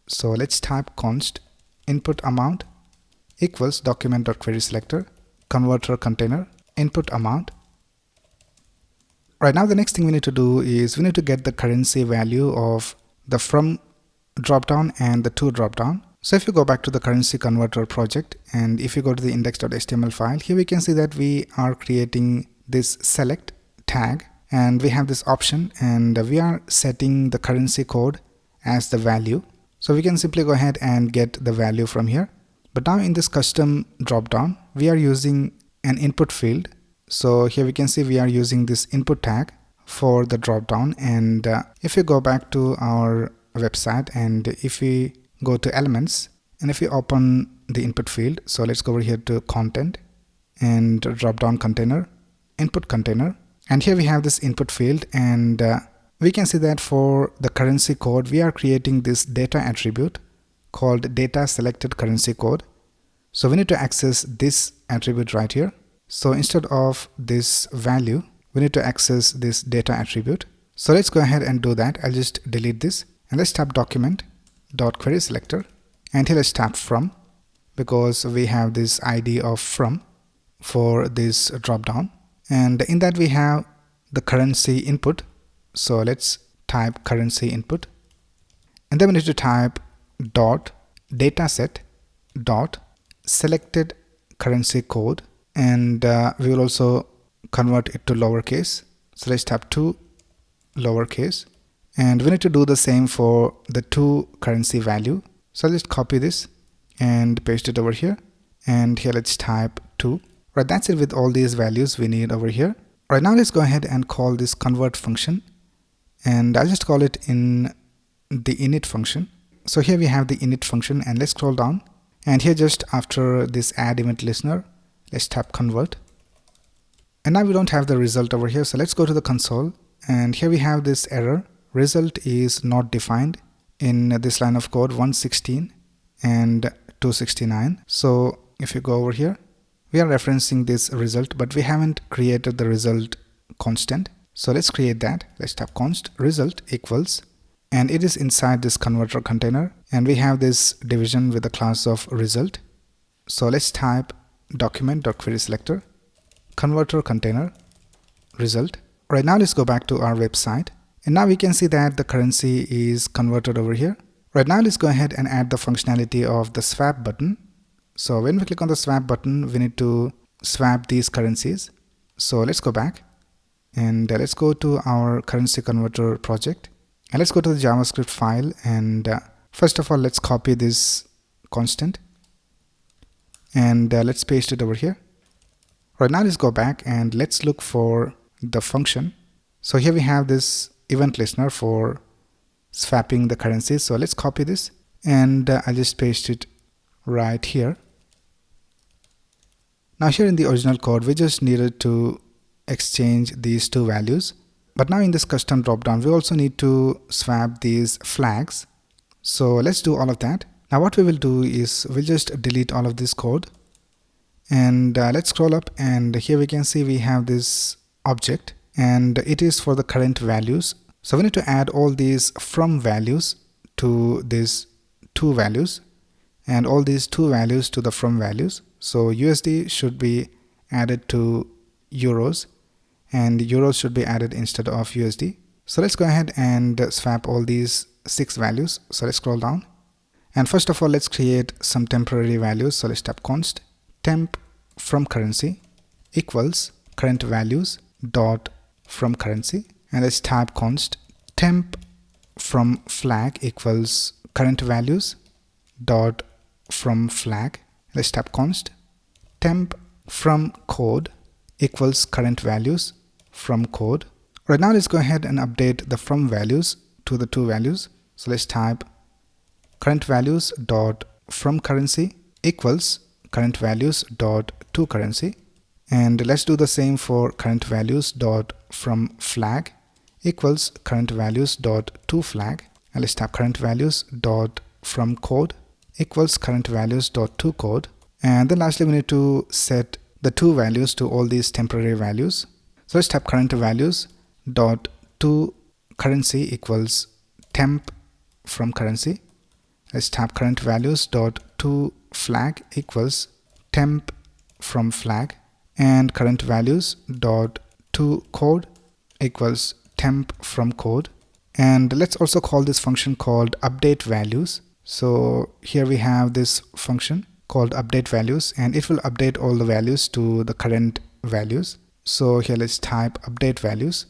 So let's type const input amount equals document.querySelector converter container input amount. Right now the next thing we need to do is we need to get the currency value of the from dropdown and the to dropdown. So if you go back to the currency converter project, and if you go to the index.html file, here we can see that we are creating this select tag, and we have this option, and we are setting the currency code as the value. So we can simply go ahead and get the value from here. But now in this custom dropdown we are using an input field. So here we can see we are using this input tag for the dropdown, and if you go back to our website, and if we go to elements, and if we open the input field, so let's go over here to content and dropdown container input container, and here we have this input field, and we can see that for the currency code we are creating this data attribute called data selected currency code. So we need to access this attribute right here. So instead of this value we need to access this data attribute. So let's go ahead and do that. I'll just delete this and let's tap document dot query selector, and here let's tap from, because we have this ID of from for this drop down, and in that we have the currency input. So let's type currency input, and then we need to type dot dataset dot selected currency code, and we will also convert it to lowercase. So let's tap to lowercase, and we need to do the same for the to currency value. So let's copy this and paste it over here, and here let's type 2. Right, that's it with all these values we need over here. Right, now let's go ahead and call this convert function, and I'll just call it in the init function. So here we have the init function, and let's scroll down, and here just after this add event listener, let's tap convert, and now we don't have the result over here. So let's go to the console, and here we have this error, result is not defined in this line of code 116 and 269. So if you go over here, we are referencing this result, but we haven't created the result constant. So let's create that. Let's type const result equals, and it is inside this converter container, and we have this division with the class of result. So let's type document.query selector converter container result. Right, now let's go back to our website, and now we can see that the currency is converted over here. Right, now let's go ahead and add the functionality of the swap button. So when we click on the swap button, we need to swap these currencies. So let's go back, and let's go to our currency converter project, and let's go to the JavaScript file, and first of all let's copy this constant, and let's paste it over here. Right, now let's go back and let's look for the function. So here we have this event listener for swapping the currencies. So let's copy this, and I'll just paste it right here. Now here in the original code, we just needed to exchange these two values, but now in this custom dropdown, we also need to swap these flags. So let's do all of that. Now what we will do is we'll just delete all of this code, and let's scroll up, and here we can see we have this object, and it is for the current values. So we need to add all these from values to these two values, and all these two values to the from values. So USD should be added to euros, and euros should be added instead of USD. So let's go ahead and swap all these 6 values. So let's scroll down, and first of all let's create some temporary values. So let's type const temp from currency equals current values dot from currency, and let's type const temp from flag equals current values dot from flag. Let's type const temp from code equals current values from code. Right, now let's go ahead and update the from values to the two values. So let's type current values dot from currency equals current values dot to currency, and let's do the same for current values dot from flag equals current values dot to flag, and let's type current values dot from code equals current values dot to code, and then lastly we need to set the two values to all these temporary values. So let's type current values dot to currency equals temp from currency. Let's type current values dot to flag equals temp from flag, and current values dot to code equals temp from code. And let's also call this function called update values. So here we have this function called update values, and it will update all the values to the current values. So here let's type update values,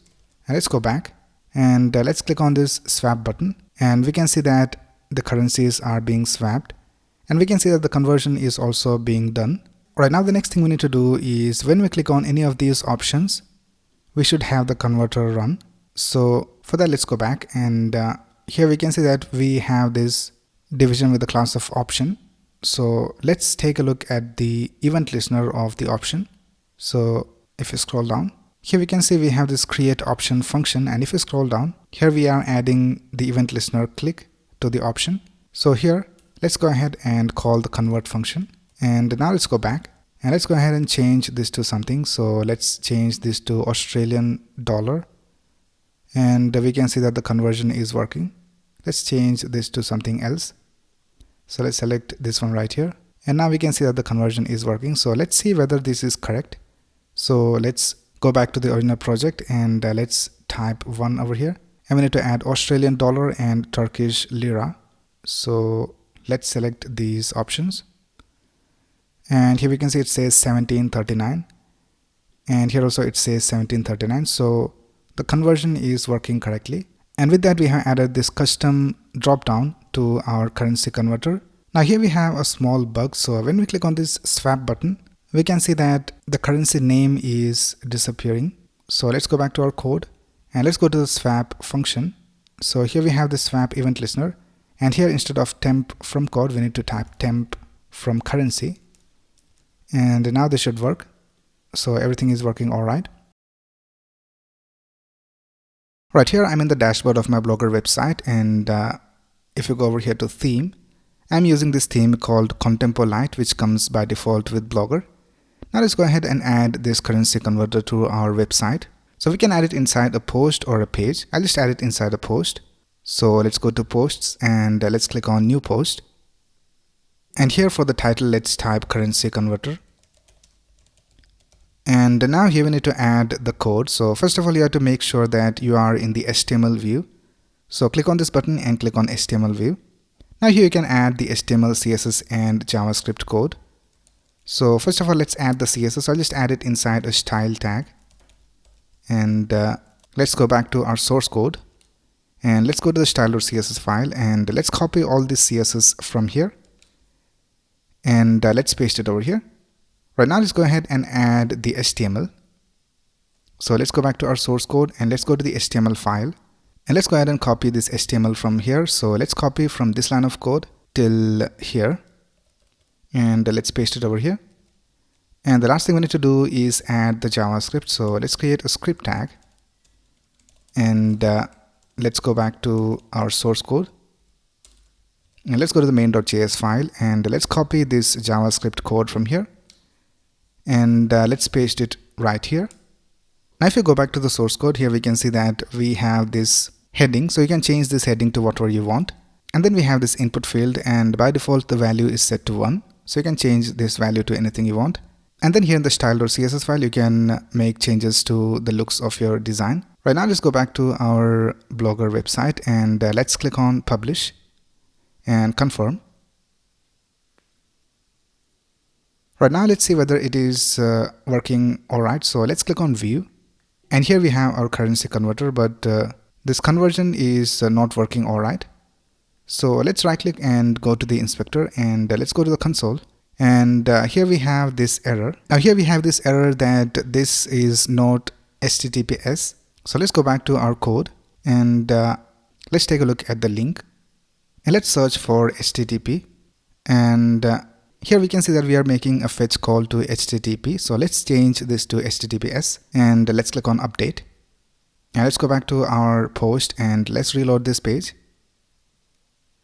and let's go back, and let's click on this swap button, and we can see that the currencies are being swapped, and we can see that the conversion is also being done. Right, now the next thing we need to do is when we click on any of these options, we should have the converter run. So for that, let's go back, and here we can see that we have this division with the class of option. So let's take a look at the event listener of the option. So if you scroll down, here we can see we have this create option function, and if you scroll down, here we are adding the event listener click to the option. So here let's go ahead and call the convert function, and now let's go back and let's go ahead and change this to something. So let's change this to Australian dollar, and we can see that the conversion is working. Let's change this to something else. So let's select this one right here, and now we can see that the conversion is working. So let's see whether this is correct. So let's go back to the original project, and let's type 1 over here, and we need to add Australian dollar and Turkish lira. So let's select these options, and here we can see it says 1739, and here also it says 1739. So the conversion is working correctly. And with that, we have added this custom drop down to our currency converter. Now here we have a small bug. So when we click on this swap button, we can see that the currency name is disappearing. So let's go back to our code, and let's go to the swap function. So here we have the swap event listener, and here instead of temp from code, we need to type temp from currency, and now this should work. So everything is working all right. Right here, I'm in the dashboard of my Blogger website, and if you go over here to theme, I'm using this theme called Contempo Lite, which comes by default with Blogger. Now let's go ahead and add this currency converter to our website. So we can add it inside a post or a page. I'll just add it inside a post. So let's go to posts, and let's click on new post. And here for the title, let's type currency converter. And now here we need to add the code. So first of all, you have to make sure that you are in the HTML view. So click on this button and click on HTML view. Now here you can add the HTML, CSS and JavaScript code. So first of all, let's add the CSS. I'll just add it inside a style tag. And let's go back to our source code. And let's go to the style.css file, and let's copy all this CSS from here. And let's paste it over here. Right now, let's go ahead and add the HTML. So let's go back to our source code, and let's go to the HTML file, and let's go ahead and copy this HTML from here. So let's copy from this line of code till here, and let's paste it over here. And the last thing we need to do is add the JavaScript. So let's create a script tag, and let's go back to our source code, and let's go to the main.js file, and let's copy this JavaScript code from here. And let's paste it right here. Now if you go back to the source code, here we can see that we have this heading. So you can change this heading to whatever you want. And then we have this input field, and by default the value is set to 1. So you can change this value to anything you want. And then here in the style.css file, you can make changes to the looks of your design. Right now, let's go back to our Blogger website, and let's click on publish and confirm. Right now, let's see whether it is working all right. So let's click on view, and here we have our currency converter, but this conversion is not working all right. So let's right click and go to the inspector, and let's go to the console, and here we have this error. Now here we have this error that this is not HTTPS. So let's go back to our code, and let's take a look at the link, and let's search for HTTP, and here we can see that we are making a fetch call to HTTP. So let's change this to HTTPS, and let's click on update. And let's go back to our post, and let's reload this page.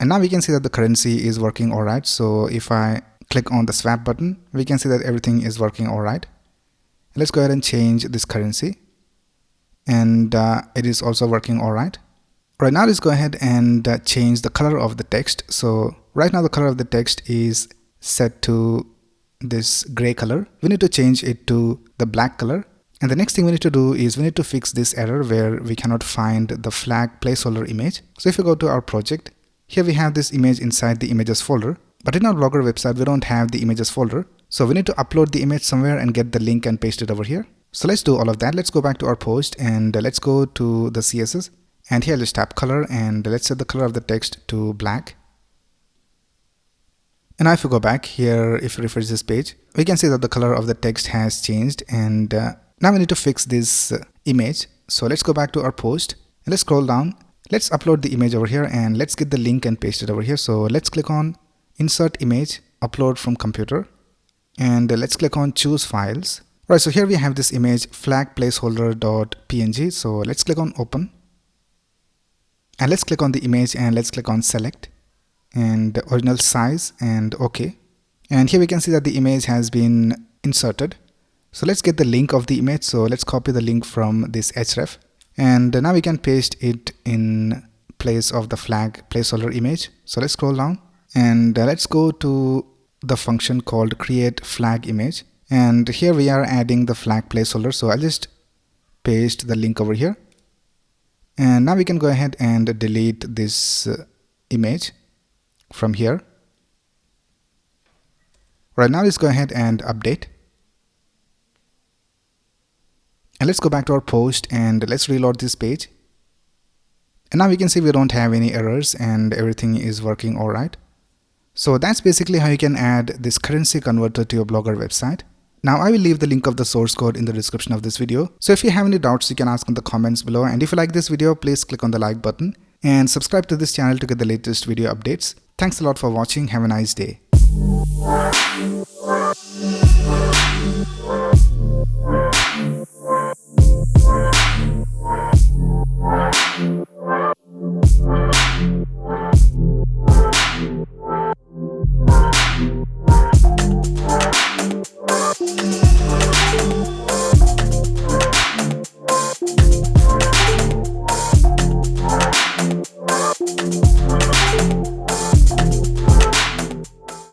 And now we can see that the currency is working all right. So if I click on the swap button, we can see that everything is working all right. Let's go ahead and change this currency, and it is also working all right. Right now, let's go ahead and change the color of the text. So right now the color of the text is set to this gray color. We need to change it to the black color. And the next thing we need to do is we need to fix this error where we cannot find the flag placeholder image. So if you go to our project, here we have this image inside the images folder, but in our Blogger website, we don't have the images folder. So we need to upload the image somewhere and get the link and paste it over here. So let's do all of that. Let's go back to our post, and let's go to the CSS, and here let's tap color, and let's set the color of the text to black. And now if you go back here, if you refresh this page, we can see that the color of the text has changed, and now we need to fix this image. So let's go back to our post, and let's scroll down. Let's upload the image over here, and let's get the link and paste it over here. So let's click on insert image, upload from computer, and let's click on choose files. Right, so here we have this image flag placeholder.png. So let's click on open, and let's click on the image, and let's click on select and original size and OK. And here we can see that the image has been inserted. So let's get the link of the image. So let's copy the link from this href, And now we can paste it in place of the flag placeholder image. So let's scroll down and let's go to the function called create flag image. And here we are adding the flag placeholder. So I'll just paste the link over here. And now we can go ahead and delete this image from here. Right now, let's go ahead and update. And let's go back to our post and let's reload this page. And now we can see we don't have any errors and everything is working all right. So that's basically how you can add this currency converter to your Blogger website. Now I will leave the link of the source code in the description of this video. So if you have any doubts, you can ask in the comments below. And if you like this video, please click on the like button and subscribe to this channel to get the latest video updates. Thanks a lot for watching. Have a nice day.